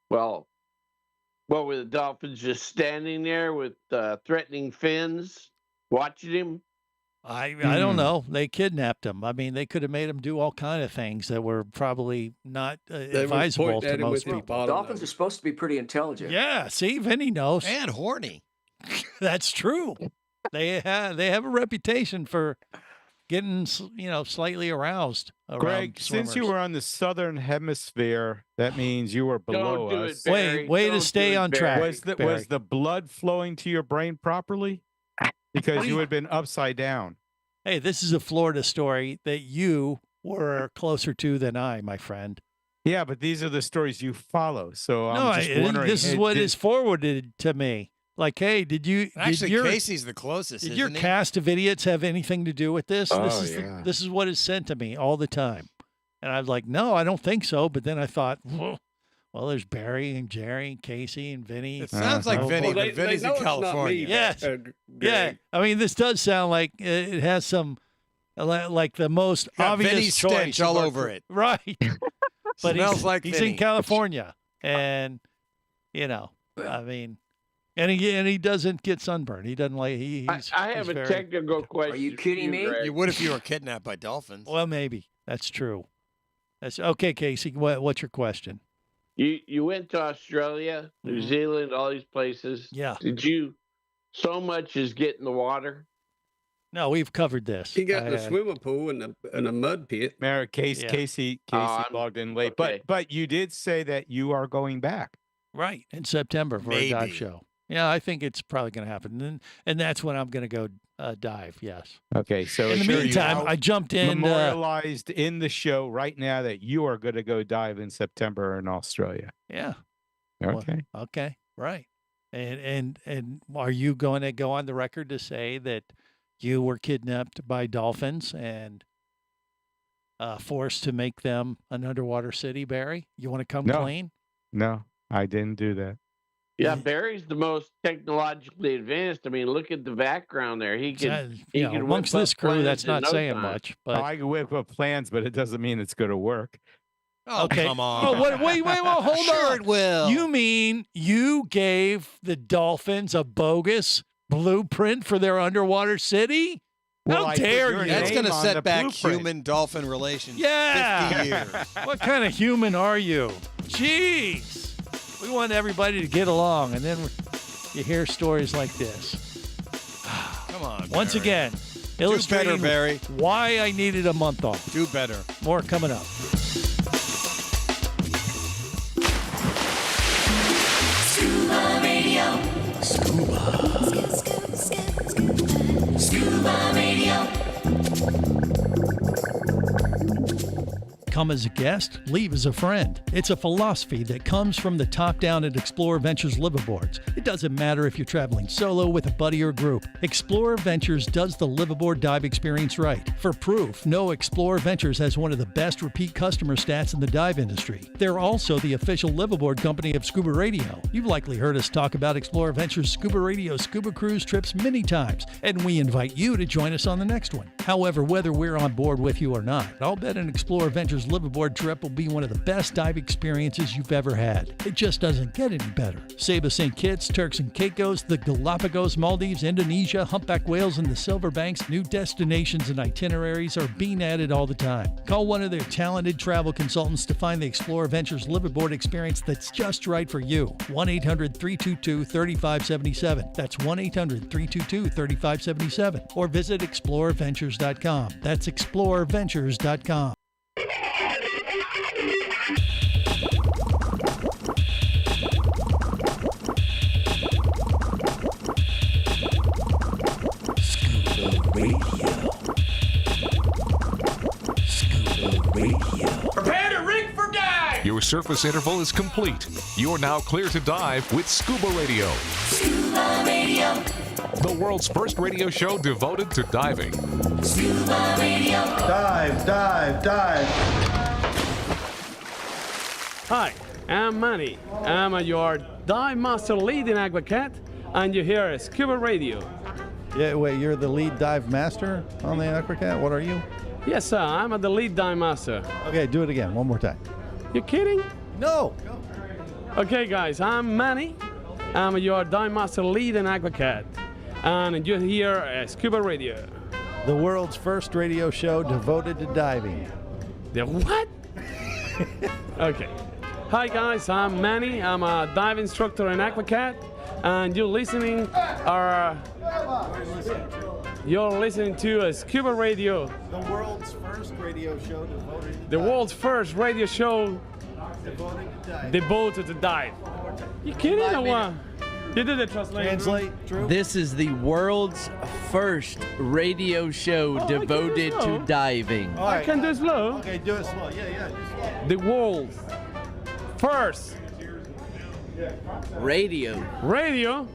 J: Well, what were the dolphins just standing there with threatening fins, watching him?
E: I don't know. They kidnapped him. I mean, they could have made him do all kind of things that were probably not advisable to most people.
I: Dolphins are supposed to be pretty intelligent.
E: Yeah, see, Vinny knows.
H: And horny.
E: That's true. They have a reputation for getting slightly aroused.
F: Greg,
E: swimmers.
F: since you were on the southern hemisphere, that means you were below us.
E: Way to stay on track.
F: Was the blood flowing to your brain properly? Because you had been upside down.
E: Hey, this is a Florida story that you were closer to than I, my friend.
F: Yeah, but these are the stories you follow. So I'm just wondering.
E: This is what is forwarded to me. Like, hey,
H: Casey's the closest.
E: Did your cast of idiots have anything to do with this? This is what is sent to me all the time. And I was like, no, I don't think so. But then I thought, well, there's Barry and Jerry and Casey and Vinny.
H: It sounds like Vinny, but Vinny's in California.
E: Yes. Yeah. I mean, this does sound like it has some, like the most obvious
H: Vinny's
E: choice
H: stench all over it.
E: Right. But he's
H: Vinny.
E: in California. And, I mean. And he doesn't get sunburned. He doesn't like.
J: I have a technical question.
I: Are you kidding me?
H: You would if you were kidnapped by dolphins.
E: Well, maybe that's true. That's okay, Casey. What's your question?
J: You went to Australia, New Zealand, all these places.
E: Yeah.
J: Did you so much as get in the water?
E: No, we've covered this.
G: He got in the swimming pool and a mud pit.
F: Casey logged in late, but you did say that you are going back.
E: Right, in September for a dive show. Yeah, I think it's probably going to happen, and that's when I'm going to go dive. Yes.
F: Okay, so
E: in the meantime, I jumped in.
F: Memorialized in the show right now that you are going to go dive in September in Australia.
E: Yeah.
F: Okay.
E: Well, okay. Right. And are you going to go on the record to say that you were kidnapped by dolphins and forced to make them an underwater city, Barry? You want to come clean?
F: No, I didn't do that.
J: Yeah, Barry's the most technologically advanced. I mean, look at the background there. He can.
E: Amongst this crew, that's not saying much. But
F: I can whip up plans, but it doesn't mean it's going to work.
H: Oh,
E: okay.
H: Come on.
E: Oh, wait, hold on.
H: Sure it will.
E: You mean you gave the dolphins a bogus blueprint for their underwater city?
F: Well,
E: How dare you?
H: That's going to set back human-dolphin relations. 50 years.
E: What kind of human are you? Jeez. We want everybody to get along, and then you hear stories like this.
H: Come on,
E: Once
H: Barry.
E: again, illustrating
H: better, Barry.
E: why I needed a month off.
H: Do better.
E: More coming up.
B: Scuba Radio. Scuba Radio.
E: Come as a guest, leave as a friend. It's a philosophy that comes from the top down at Explorer Ventures liveaboards. It doesn't matter if you're traveling solo, with a buddy, or group. Explorer Ventures does the liveaboard dive experience right. For proof, know Explorer Ventures has one of the best repeat customer stats in the dive industry. They're also the official liveaboard company of Scuba Radio. You've likely heard us talk about Explorer Ventures Scuba Radio scuba cruise trips many times, and we invite you to join us on the next one. However, whether we're on board with you or not, I'll bet an Explorer Ventures liveaboard trip will be one of the best dive experiences you've ever had. It just doesn't get any better. Saba St. Kitts, Turks and Caicos, the Galapagos, Maldives, Indonesia, humpback whales, and the Silver Banks, new destinations and itineraries are being added all the time. Call one of their talented travel consultants to find the Explorer Ventures liveaboard experience that's just right for you. 1-800-322-3577. That's 1-800-322-3577. Or visit explorerventures.com. That's explorerventures.com.
B: Prepare to rig for dive!
A: Your surface interval is complete. You're now clear to dive with Scuba Radio.
B: Scuba Radio.
A: The world's first radio show devoted to diving.
B: Scuba Radio.
N: Dive, dive, dive.
K: Hi, I'm Manny. I'm your dive master lead in Aquacat, and you hear Scuba Radio.
E: Yeah, wait, you're the lead dive master on the Aquacat? What are you?
K: Yes, sir, I'm the lead dive master.
E: Okay, do it again, one more time.
K: You kidding?
E: No.
K: Okay, guys, I'm Manny. I'm your dive master lead in Aquacat, and you hear Scuba Radio.
E: The world's first radio show devoted to diving.
K: The what? Okay. Hi, guys, I'm Manny. I'm a dive instructor in Aquacat, and you're listening to Scuba Radio.
E: The world's first radio show devoted to
K: The world's first radio show devoted to dive. You kidding or what? You did the translation.
E: Drew?
R: This is the world's first radio show devoted to diving.
K: I can do it slow.
E: Okay, do it slow. Yeah.
K: The world's first
R: radio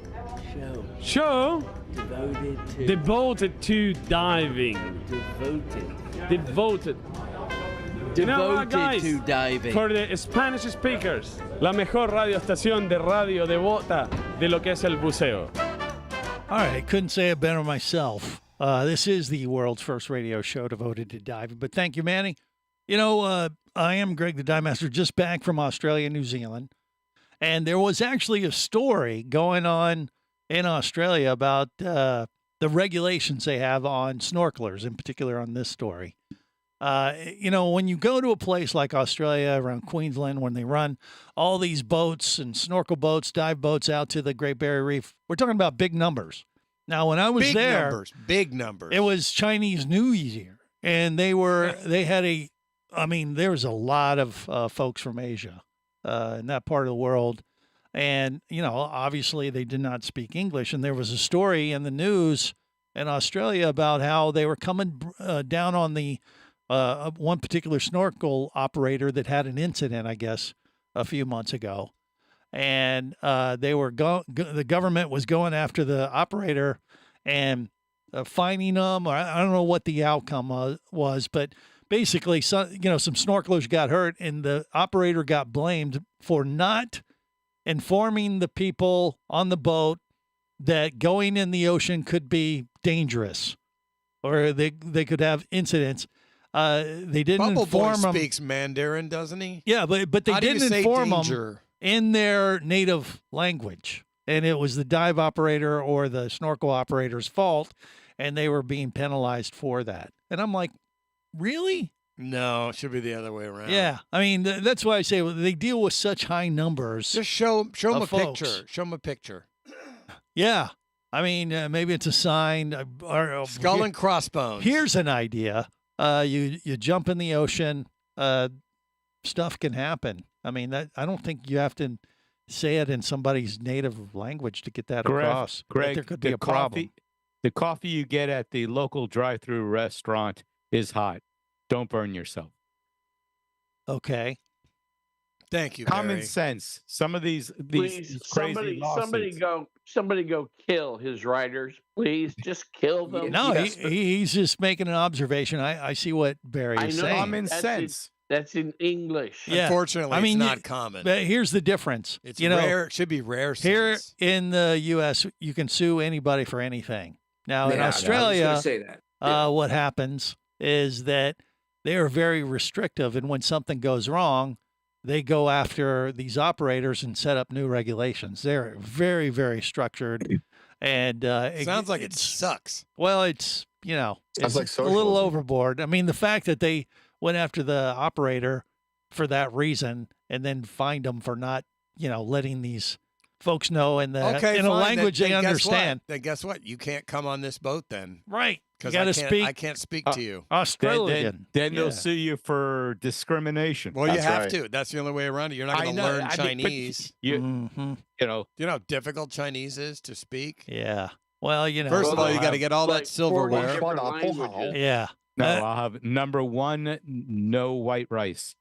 K: show devoted to diving. Devoted You know what, guys?
R: to diving.
K: For the Spanish speakers, la mejor radio estación de radio devota de lo que es el buceo.
E: All right, couldn't say it better myself. This is the world's first radio show devoted to diving, but thank you, Manny. You know, I am Greg the Dive Master, just back from Australia and New Zealand, and there was actually a story going on in Australia about the regulations they have on snorkelers, in particular on this story. You know, when you go to a place like Australia, around Queensland, when they run all these boats and snorkel boats, dive boats out to the Great Barrier Reef, we're talking about big numbers. Now, when I was
H: Big numbers.
E: it was Chinese New Year, and there was a lot of folks from Asia in that part of the world. And, you know, obviously they did not speak English. And there was a story in the news in Australia about how they were coming down on the one particular snorkel operator that had an incident, I guess, a few months ago. And they were the government was going after the operator and fining them, or I don't know what the outcome was, but basically, some snorkelers got hurt, and the operator got blamed for not informing the people on the boat that going in the ocean could be dangerous, or they could have incidents. They didn't
H: Bubble
E: inform
H: Boy
E: them.
H: speaks Mandarin, doesn't he?
E: Yeah, but they
H: How do you
E: didn't
H: say
E: inform
H: danger?
E: them in their native language, and it was the dive operator or the snorkel operator's fault, and they were being penalized for that. And I'm like, really?
H: No, it should be the other way around.
E: Yeah, I mean that's why I say they deal with such high numbers.
H: Just show them a
E: folks.
H: picture. Show them a picture.
E: Yeah, I mean maybe it's a sign. Or,
H: Skull and crossbones.
E: Here's an idea. You jump in the ocean. Stuff can happen. I mean I don't think you have to say it in somebody's native language to get that across.
F: Greg,
E: there could be a problem.
F: The coffee you get at the local drive-through restaurant is hot. Don't burn yourself.
E: Okay.
H: Thank you.
F: Common
H: Barry.
F: sense. Some of these
J: Please,
F: crazy lawsuits.
J: somebody go kill his writers. Please, just kill them.
E: No, he's just making an observation. I see what Barry is saying.
F: Common sense.
J: That's in English.
E: Yeah.
H: Unfortunately,
E: I mean,
H: it's not common.
E: But here's the difference.
H: It's
E: you know,
H: rare. It should be rare.
E: Here
H: sense.
E: in the U.S., you can sue anybody for anything. Now in
I: Yeah,
E: Australia,
I: I was gonna say that.
E: what happens is that they are very restrictive, and when something goes wrong, they go after these operators and set up new regulations. They're very, very structured, and
H: Sounds like it sucks.
E: Well, it's
Q: Sounds like
E: a little
Q: socialism.
E: overboard. I mean, the fact that they went after the operator for that reason and then fined them for not, letting these folks know in a
H: fine.
E: language
H: Then
E: they
H: guess
E: understand.
H: what? Then guess what? You can't come on this boat then.
E: Right. You
H: Because
E: got to speak.
H: I can't speak to you.
E: Australian.
F: Then they'll sue you for discrimination.
H: Well, you
Q: That's
H: have
Q: right.
H: to. That's the only way around it. You're not going to learn Chinese.
F: You
E: Mm-hmm.
F: know,
H: Do you know how difficult Chinese is to speak?
E: Yeah. Well,
H: First of all, you got to get all that
J: like 40
H: silverware.
J: different languages.
E: Yeah.
F: no, I'll have number one, no white rice.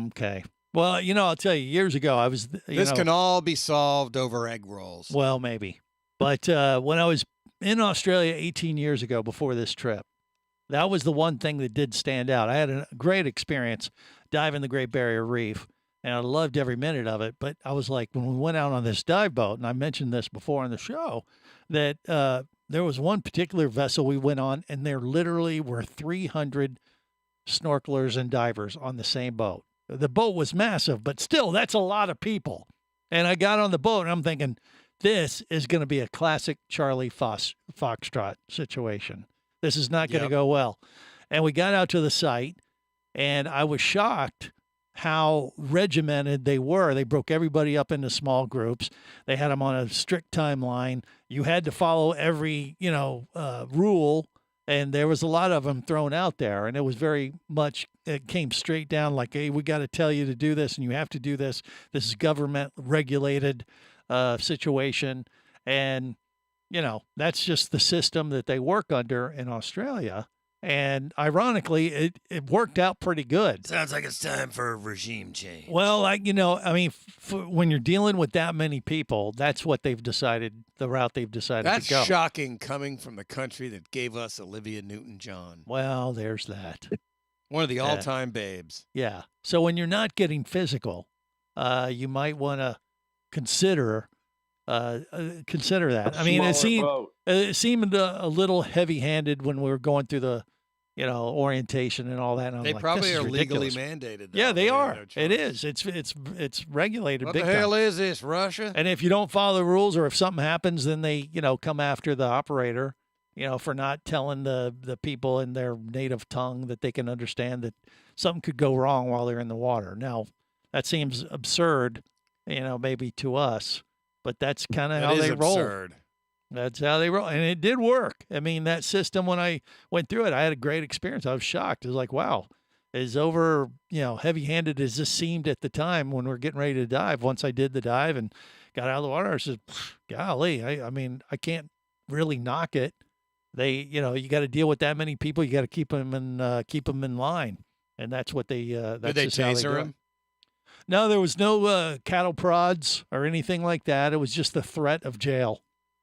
E: Okay. Well, I'll tell you, years ago, I was.
H: This can all be solved over egg rolls.
E: Well, maybe. But when I was in Australia 18 years ago before this trip, that was the one thing that did stand out. I had a great experience diving the Great Barrier Reef, and I loved every minute of it. But I was like, when we went out on this dive boat, and I mentioned this before on the show, that there was one particular vessel we went on, and there literally were 300 snorkelers and divers on the same boat. The boat was massive, but still, that's a lot of people. And I got on the boat, and I'm thinking, this is going to be a classic Charlie Foxtrot situation. This is not going to go well. And we got out to the site, and I was shocked how regimented they were. They broke everybody up into small groups. They had them on a strict timeline. You had to follow every, rule, and there was a lot of them thrown out there. And it was very much, it came straight down like, hey, we got to tell you to do this, and you have to do this. This is government regulated situation. And, that's just the system that they work under in Australia. And ironically, it worked out pretty good.
H: Sounds like it's time for a regime change.
E: Well, when you're dealing with that many people, that's what they've decided, the route they've decided
H: That's
E: to go.
H: shocking coming from the country that gave us Olivia Newton-John.
E: Well, there's that.
H: One of the all-time babes.
E: Yeah. So when you're not getting physical, you might want to consider that. I mean, it seemed a little heavy-handed when we were going through the, orientation and all that. And I'm
H: They
E: like,
H: probably
E: this is
H: are legally
E: ridiculous.
H: mandated. Though.
E: Yeah, they are.
H: No
E: It
H: choice.
E: is. It's regulated.
H: What
E: big
H: the hell
E: time.
H: is this, Russia?
E: And if you don't follow the rules, or if something happens, then they, come after the operator, for not telling the people in their native tongue that they can understand that something could go wrong while they're in the water. Now, that seems absurd, maybe to us, but that's kind of how they roll.
H: Absurd.
E: That's how they roll. And it did work. I mean, that system, when I went through it, I had a great experience. I was shocked. It was like, wow, as over, heavy-handed as this seemed at the time when we were getting ready to dive. Once I did the dive and got out of the water, I said, golly, I can't really knock it. They, you got to deal with that many people. You got to keep them in line. And that's what they, that's
H: Did they
E: just how they
H: taser
E: do it.
H: him?
E: No, there was no cattle prods or anything like that. It was just the threat of jail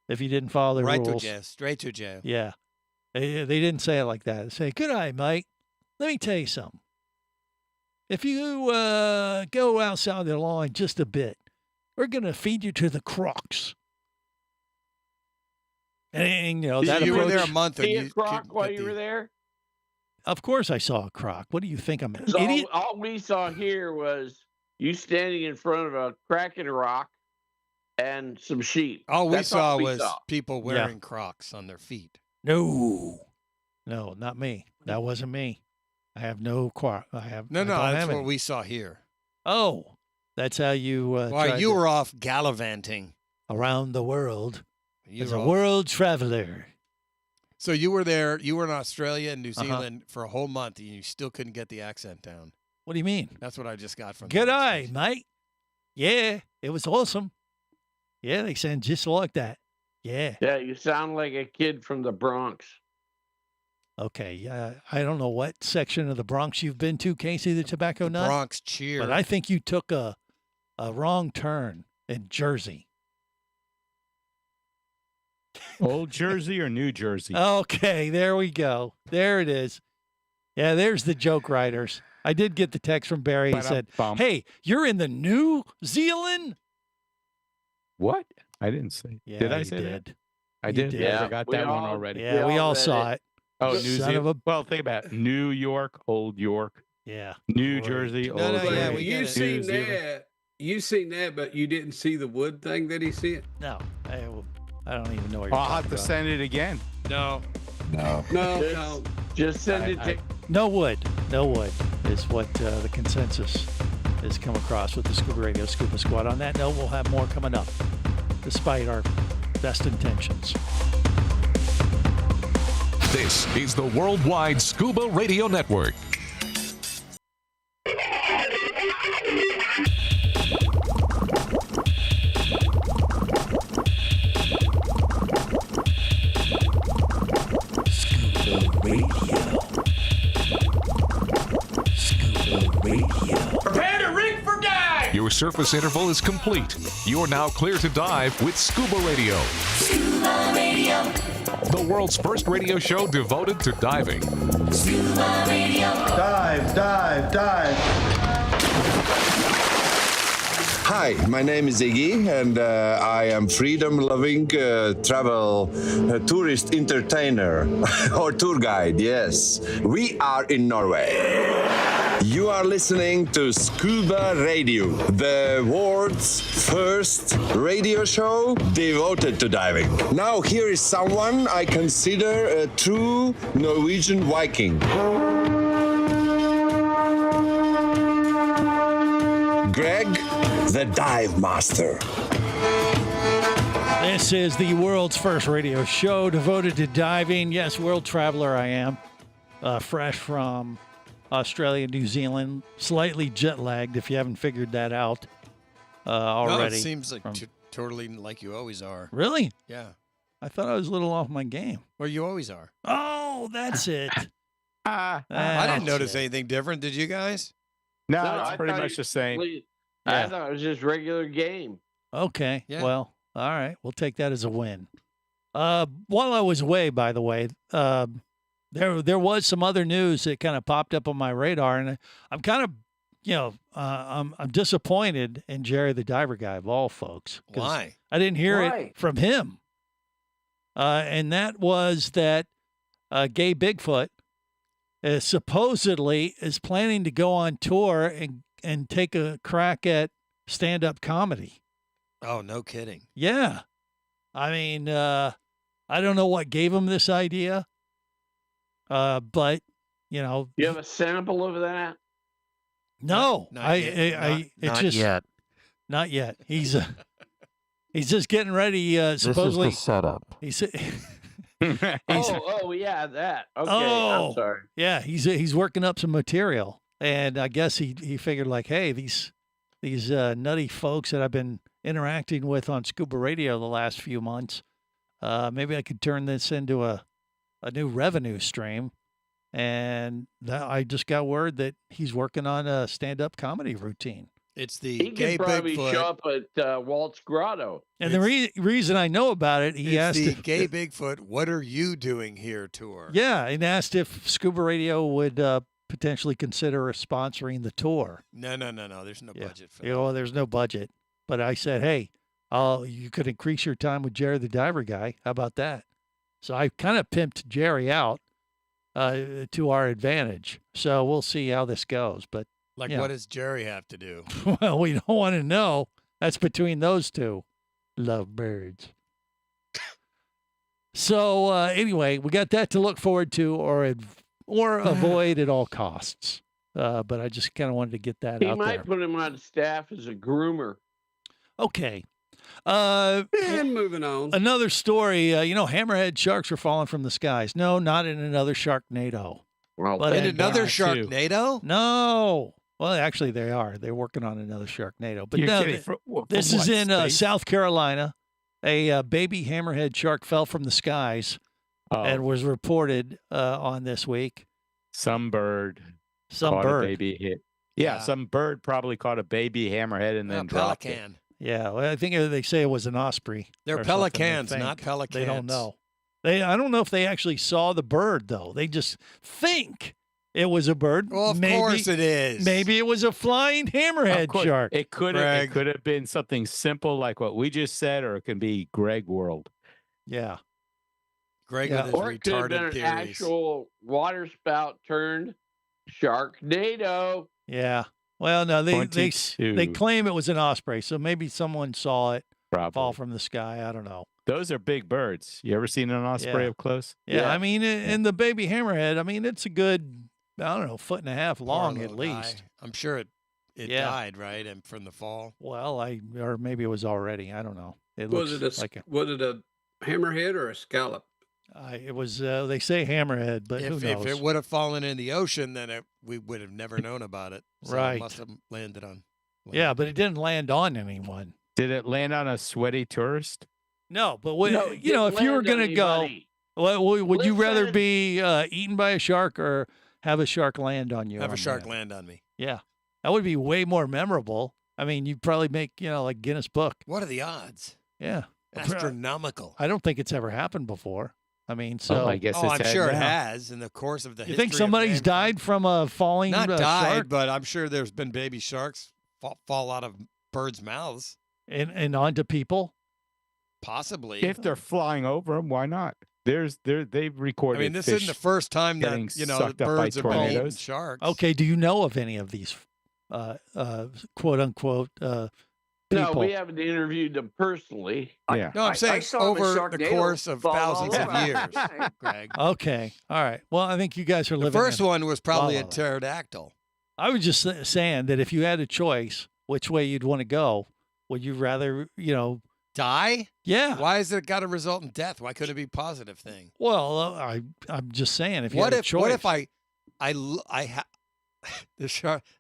E: if you didn't follow the
H: Right
E: rules.
H: to jail. Straight to jail.
E: Yeah. They didn't say it like that. They say, good eye, mate. Let me tell you something. If you go outside the line just a bit, we're going to feed you to the crocs. And that
H: you were
E: approach,
H: there a month.
J: See
H: And
J: a
H: you
J: croc
H: could
J: while
H: get
J: you were there?
E: Of course I saw a croc. What do you think? I'm an
J: 'Cause
E: idiot?
J: all we saw here was you standing in front of a crack in a rock and some sheep.
H: All we
J: That's
H: saw
J: all we
H: was
J: saw.
H: people wearing Crocs on their feet.
E: No, not me. That wasn't me. I have no croc.
H: No,
E: I don't
H: that's
E: have
H: what
E: any.
H: we saw here.
E: Oh, that's how you.
H: Why
E: tried
H: you
E: to-
H: were off gallivanting
E: around the world
H: You
E: as
H: were
E: a
H: off-
E: world traveler.
H: So you were there. You were in Australia and New Zealand for a whole month, and you still couldn't get the accent down.
E: What do you mean?
H: That's what I just got from.
E: Good
H: that
E: eye,
H: exchange.
E: mate. Yeah, it was awesome. Yeah, they sound just like that. Yeah.
J: Yeah, you sound like a kid from the Bronx.
E: Okay, I don't know what section of the Bronx you've been to, Casey, the Tobacco Nut.
H: Bronx cheer.
E: But I think you took a wrong turn in Jersey.
F: Old Jersey or New Jersey?
E: Okay, there we go. There it is. Yeah, there's the joke writers. I did get the text from Barry. He said, "Hey, you're in the New Zealand?"
F: What? I didn't say.
E: Yeah,
F: did I
E: you
F: say
E: did.
F: that? I did.
E: Yeah,
F: I got that one already.
E: Yeah, we all saw it.
F: Oh, New
E: Son of
F: Zealand. Well, think about it. New York, Old York.
E: Yeah.
F: New Jersey, Old
G: But
F: Jersey.
G: you seen that? You seen that, but you didn't see the wood thing that he sent.
E: No, I don't even know what you're
F: I'll
E: talking
F: have to
E: about.
F: send it again.
H: No.
G: No.
J: Just send it to.
E: No wood is what the consensus has come across with the Scuba Radio Scuba Squad. On that note, we'll have more coming up, despite our best intentions.
A: This is the Worldwide Scuba Radio Network.
B: Prepare to rig for dive!
A: Your surface interval is complete. You are now clear to dive with Scuba Radio.
B: Scuba Radio.
A: The world's first radio show devoted to diving.
B: Scuba Radio.
N: Dive, dive, dive.
S: Hi, my name is Iggy, and I am freedom-loving travel tourist entertainer or tour guide. Yes, we are in Norway. You are listening to Scuba Radio, the world's first radio show devoted to diving. Now here is someone I consider a true Norwegian Viking. Greg, the Dive Master.
E: This is the world's first radio show devoted to diving. Yes, world traveler I am. Fresh from Australia, New Zealand. Slightly jet lagged, if you haven't figured that out already.
H: No, it seems like totally like you always are.
E: Really?
H: Yeah.
E: I thought I was a little off my game.
H: Well, you always are.
E: Oh, that's it.
H: I didn't notice anything different. Did you guys?
F: No,
J: No,
F: it's
J: I
F: pretty
J: thought
F: much
J: you-
F: the same.
J: I
E: Yeah.
J: thought it was just regular game.
E: Okay.
H: Yeah.
E: Well, all right. We'll take that as a win. While I was away, by the way, there was some other news that kind of popped up on my radar, and I'm kind of, I'm disappointed in Jerry the Diver Guy of all folks. 'Cause
H: Why?
E: I didn't hear
I: Why?
E: it from him. And that was that Gay Bigfoot supposedly is planning to go on tour and take a crack at stand-up comedy.
H: Oh, no kidding.
E: Yeah. I mean, I don't know what gave him this idea, but,
J: You have a sample of that?
E: no,
H: Not yet.
E: Not yet. He's just getting ready. Supposedly,
T: This is the setup.
E: He's
J: Yeah, that. Okay, I'm sorry.
E: Yeah, he's working up some material, and I guess he figured like, hey, these nutty folks that I've been interacting with on Scuba Radio the last few months, maybe I could turn this into a new revenue stream. And I just got word that he's working on a stand-up comedy routine.
H: It's the
J: He
H: Gay
J: could probably
H: Bigfoot.
J: show up at Walt's Grotto.
E: And the reason I know about it, he
H: It's
E: asked
H: the
E: if,
H: Gay Bigfoot, what are you doing here tour?
E: yeah, and asked if Scuba Radio would potentially consider sponsoring the tour.
H: No. There's no budget for
E: You know, there's no budget. But I said, hey, you could increase your time with Jerry the Diver Guy. How about that? So I kind of pimped Jerry out to our advantage. So we'll see how this goes. But
H: Like,
E: yeah.
H: what does Jerry have to do?
E: Well, we don't want to know. That's between those two lovebirds. So anyway, we got that to look forward to or avoid at all costs. But I just kind of wanted to get that
J: He
E: out
J: might
E: there.
J: put him on staff as a groomer.
E: Okay.
G: And moving on.
E: Another story. Hammerhead sharks are falling from the skies. No, not in another Sharknado.
J: Well,
E: But
H: In another
F: that too.
H: Sharknado?
E: No. Well, actually, they are. They're working on another Sharknado. But
F: You're
E: no,
F: kidding. From
E: this is
F: what
E: in
F: state?
E: South Carolina. A baby hammerhead shark fell from the skies and was reported on this week.
F: Some bird
E: Some
F: caught
E: bird.
F: a baby hit. Yeah, some bird probably caught a baby hammerhead and then dropped it.
H: Pelican.
E: Yeah, well, I think they say it was an osprey.
H: They're
E: or something, they
H: pelicans,
E: think.
H: not pelicans.
E: They don't know. I don't know if they actually saw the bird, though. They just think it was a bird.
H: Well, of course it is.
E: Maybe it was a flying hammerhead shark.
F: It could have been something simple like what we just said, or it can be Greg World.
E: Yeah.
H: Greg
J: Yeah.
H: with his
J: Or it could have been
H: retarded
J: an
H: theories.
J: actual water spout turned Sharknado.
E: Yeah. Well, no, they
F: 22.
E: claim it was an osprey, so maybe someone saw it fall
F: Probably.
E: from the sky. I don't know.
F: Those are big birds. You ever seen an osprey
E: Yeah.
F: up close?
E: Yeah, I mean, and the baby hammerhead, I mean, it's a good, I don't know, 1.5 feet long at least.
H: I'm sure it died, right? And from the fall.
E: Well, or maybe it was already. I don't know. It
G: Was
E: looks
G: it
E: like
G: was it a hammerhead or a scallop?
E: it was. They say hammerhead, but who
H: If
E: knows?
H: it would have fallen in the ocean, then we would have never known about it. So
E: Right.
H: It must have landed on.
E: Yeah, but it didn't land on anyone.
F: Did it land on a sweaty tourist?
E: No, but
J: No, it
E: if you were
J: didn't land
E: going
J: on
E: to go,
J: anybody.
E: would you rather
J: Listen.
E: be eaten by a shark or have a shark land on you?
H: Have a
E: on
H: shark
E: that?
H: land on me.
E: Yeah, that would be way more memorable. I mean, you'd probably make like Guinness Book.
H: What are the odds?
E: Yeah,
H: Astronomical.
E: I don't think it's ever happened before. I mean, so
F: I guess
H: I'm sure it
E: now.
H: has in the course of the
E: You
H: history
E: think
H: of
E: somebody's
H: mankind.
E: died from a falling
H: Not died,
E: shark
H: but I'm sure there's been baby sharks fall out of birds' mouths.
E: and onto people?
H: Possibly.
F: If they're flying over them, why not? They've recorded.
H: I mean, this
F: fish
H: isn't the first time that
F: getting
H: the
F: sucked up by
H: birds have been eating
F: tornadoes.
H: sharks.
E: Okay, do you know of any of these quote unquote people?
J: No, we haven't interviewed them personally.
F: Yeah.
H: No, I'm saying
I: saw the
H: over the
I: Sharknado
H: course of
I: fall
H: thousands
I: all
H: of
I: over.
H: years, Greg.
E: Okay, all right. Well, I think you guys are
H: The
E: living.
H: first
E: in
H: one was probably
E: La
H: a
E: La Land.
H: pterodactyl.
E: I was just saying that if you had a choice, which way you'd want to go, would you rather,
H: Die?
E: Yeah.
H: Why has it got to result in death? Why could it be a positive thing?
E: Well, I'm just saying if you
H: What
E: had a
H: if
E: choice.
H: what if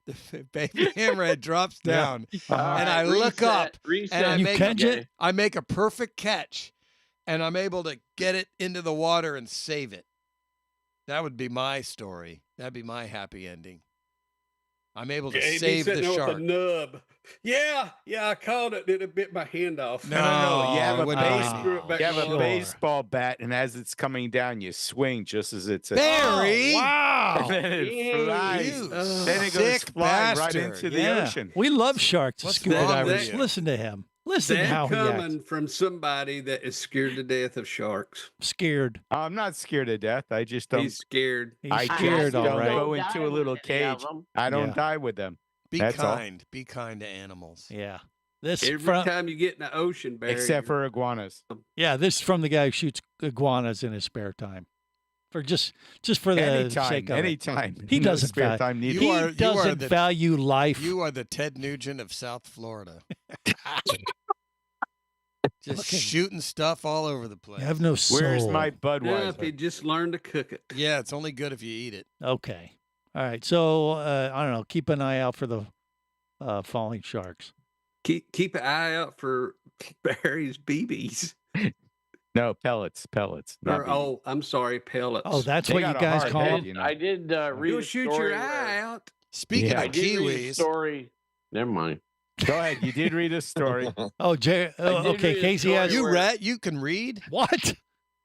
H: the baby hammerhead drops down and I look up and I make a perfect catch and I'm able to get it into the water and save it. That would be my story. That'd be my happy ending. I'm able to save the shark.
G: With a nub. Yeah, I caught it. It bit my hand off.
F: No. You have
G: Screw it back
F: a
G: on.
F: baseball bat, and as it's coming down, you swing just as it's.
H: Barry!
E: Wow!
F: And then it flies.
H: You
F: Then it goes
H: sick
F: flying right
H: bastard.
F: into the
E: Yeah.
F: ocean.
E: We love sharks.
H: What's
E: Scuba
H: wrong
E: divers.
H: with you?
E: Listen to him. Listen to
G: That
E: how he acts.
G: coming from somebody that is scared to death of sharks.
E: Scared.
F: I'm not scared to death. I just don't.
G: He's scared.
E: He's
F: I
E: scared,
F: just
E: all
F: don't
E: right.
F: go into a little cage. I don't
E: Yeah.
F: die with them.
H: Be
F: That's all.
H: kind. Be kind to animals.
E: Yeah. This
G: Every
E: from
G: time you get in the ocean, Barry.
F: Except for iguanas.
E: this is from the guy who shoots iguanas in his spare time, for just for the sake of it.
F: Anytime.
E: He
F: No
E: doesn't
F: spare
E: value.
F: time needed.
E: He doesn't value life.
H: You are the Ted Nugent of South Florida. Just shooting stuff all over the place.
E: You have no soul.
F: Where's my
G: Yeah,
F: Budweiser?
G: if you just learn to cook it.
H: Yeah, it's only good if you eat it.
E: Okay. All right. So I don't know. Keep an eye out for the falling sharks.
G: Keep an eye out for Barry's BBs.
F: No, pellets. not BB.
G: I'm sorry, pellets.
E: Oh, that's
F: They
E: what you
F: got a
E: guys
F: hard
E: call
F: head,
E: them.
F: you know.
J: I did read
G: You'll
J: a
G: shoot
J: story
G: your
J: where-
G: eye out.
H: Speaking
F: Yeah.
J: I
H: of
J: did read a
H: kiwis,
J: story. Never mind.
F: Go ahead. You did read a story.
E: Oh, Jay.
J: I did
E: Okay,
J: read a
E: Casey has
J: story
H: you can read?
E: what?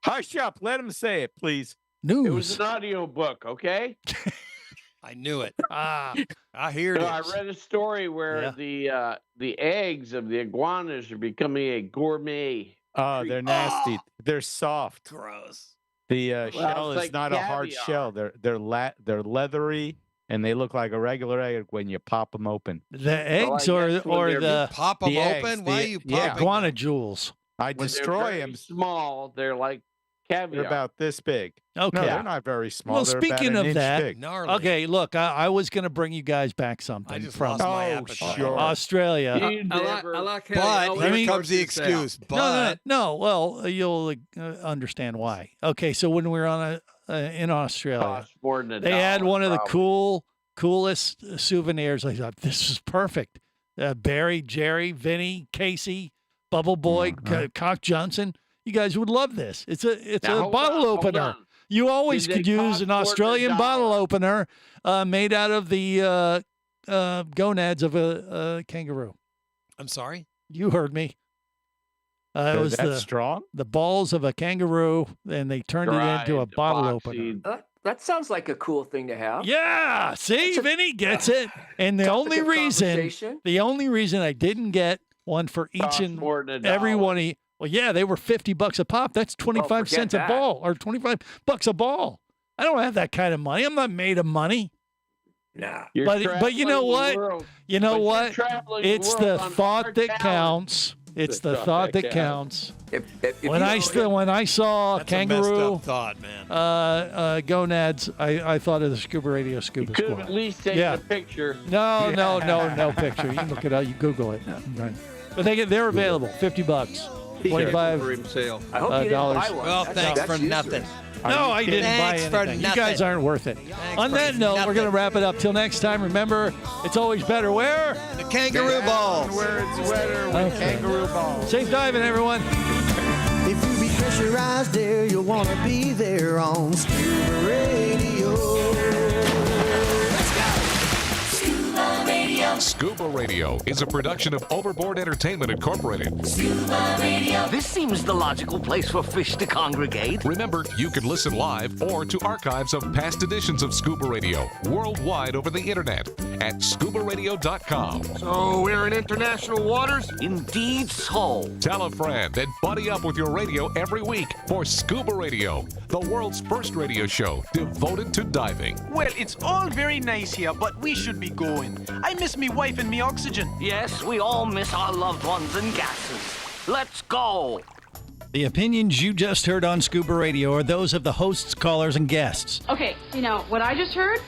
F: Hush up. Let him say it, please.
E: News.
J: It was an audio book, okay?
H: I knew it. I hear
J: So
H: it.
J: I read a story where the eggs of the iguanas are becoming a gourmet.
F: Oh, they're nasty. They're soft.
H: Gross.
F: The shell
J: it's
F: is
J: like
F: not a hard
J: caviar.
F: shell. They're leathery, and they look like a regular egg when you pop them open.
E: The
J: I
E: eggs
J: guess
E: or
J: when they're
E: the
H: Pop them
F: The eggs,
H: open? Why are you popping?
F: yeah.
E: iguana jewels?
F: I
J: When they're
F: destroy
J: very
F: them.
J: small, they're like caviar.
F: They're about this big.
E: Okay.
F: No, they're not very small.
E: Well,
F: They're
E: speaking
F: about
E: of
F: an inch
E: that,
F: big.
H: Gnarly.
E: okay, look, I was going to bring you guys back something
H: I just
E: from
H: lost my
F: Oh,
H: appetite.
F: sure.
E: Australia.
J: You
G: I
J: never-
G: like how
H: But
G: you always
H: here comes the
G: sort this out.
H: excuse.
E: No,
H: But
E: no. Well, you'll understand why. Okay, so when we were on in Australia,
J: costs more than a
E: they had
J: dollar,
E: one of the
J: probably.
E: coolest souvenirs. I thought this was perfect. Barry, Jerry, Vinny, Casey, Bubble Boy, Cock Johnson. You guys would love this. It's a
J: Now,
E: bottle opener. You always
J: Did
E: could
J: they
E: use an
J: cost
E: Australian
J: $400?
E: bottle opener made out of the gonads of a kangaroo.
H: I'm sorry?
E: You heard me. It was
F: strong?
E: The balls of a kangaroo, and they turned it into a bottle opener.
I: That sounds like a cool thing to have.
E: Yeah, see, Vinny gets it. And the only reason I didn't get one for each and every one. Well, yeah, they were $50 a pop. That's 25 cents a ball, or $25 a ball. I don't have that kind of money. I'm not made of money.
I: Nah.
E: But you know what? You know what? It's the thought that counts. It's the thought that counts. When I saw
H: That's
E: kangaroo
H: a messed up thought, man.
E: gonads, I thought of the Scuba Radio Scuba
J: Could have
E: Squad.
J: at least taken a picture.
E: No picture. You can look it up. You Google it. Right. But they're available. $50. $25
G: for himself.
I: I hope you didn't buy one.
H: Well, thanks for nothing.
E: No, I didn't buy
H: Thanks for
E: anything. You
H: nothing.
E: guys aren't worth it.
H: Thanks
E: On
H: for
E: that note, we're
H: nothing.
E: going to wrap it up. Till next time, remember, it's always better where?
H: The kangaroo balls.
F: Where it's wetter with kangaroo balls.
E: Safe diving, everyone.
B: If you be pressurized there, you'll want to be there on Scuba Radio.
A: Scuba Radio. Scuba Radio is a production of Overboard Entertainment Incorporated.
C: Scuba Radio. This seems the logical place for fish to congregate.
A: Remember, you can listen live or to archives of past editions of Scuba Radio worldwide over the internet at ScubaRadio.com.
C: So we're in international waters? Indeed so.
A: Tell a friend and buddy up with your radio every week for Scuba Radio, the world's first radio show devoted to diving.
T: Well, it's all very nice here, but we should be going. I miss me wife and me oxygen.
C: Yes, we all miss our loved ones and gases. Let's go.
U: The opinions you just heard on Scuba Radio are those of the hosts, callers, and guests.
V: Okay, what I just heard?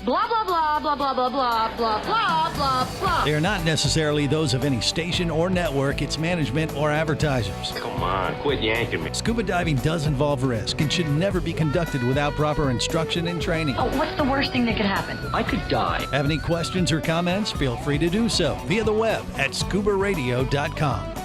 V: Blah, blah, blah, blah, blah, blah, blah, blah, blah, blah, blah.
U: They are not necessarily those of any station or network, its management, or advertisers.
C: Come on, quit yanking me.
U: Scuba diving does involve risk and should never be conducted without proper instruction and training.
V: Oh, what's the worst thing that could happen?
C: I could die.
U: Have any questions or comments? Feel free to do so via the web at ScubaRadio.com.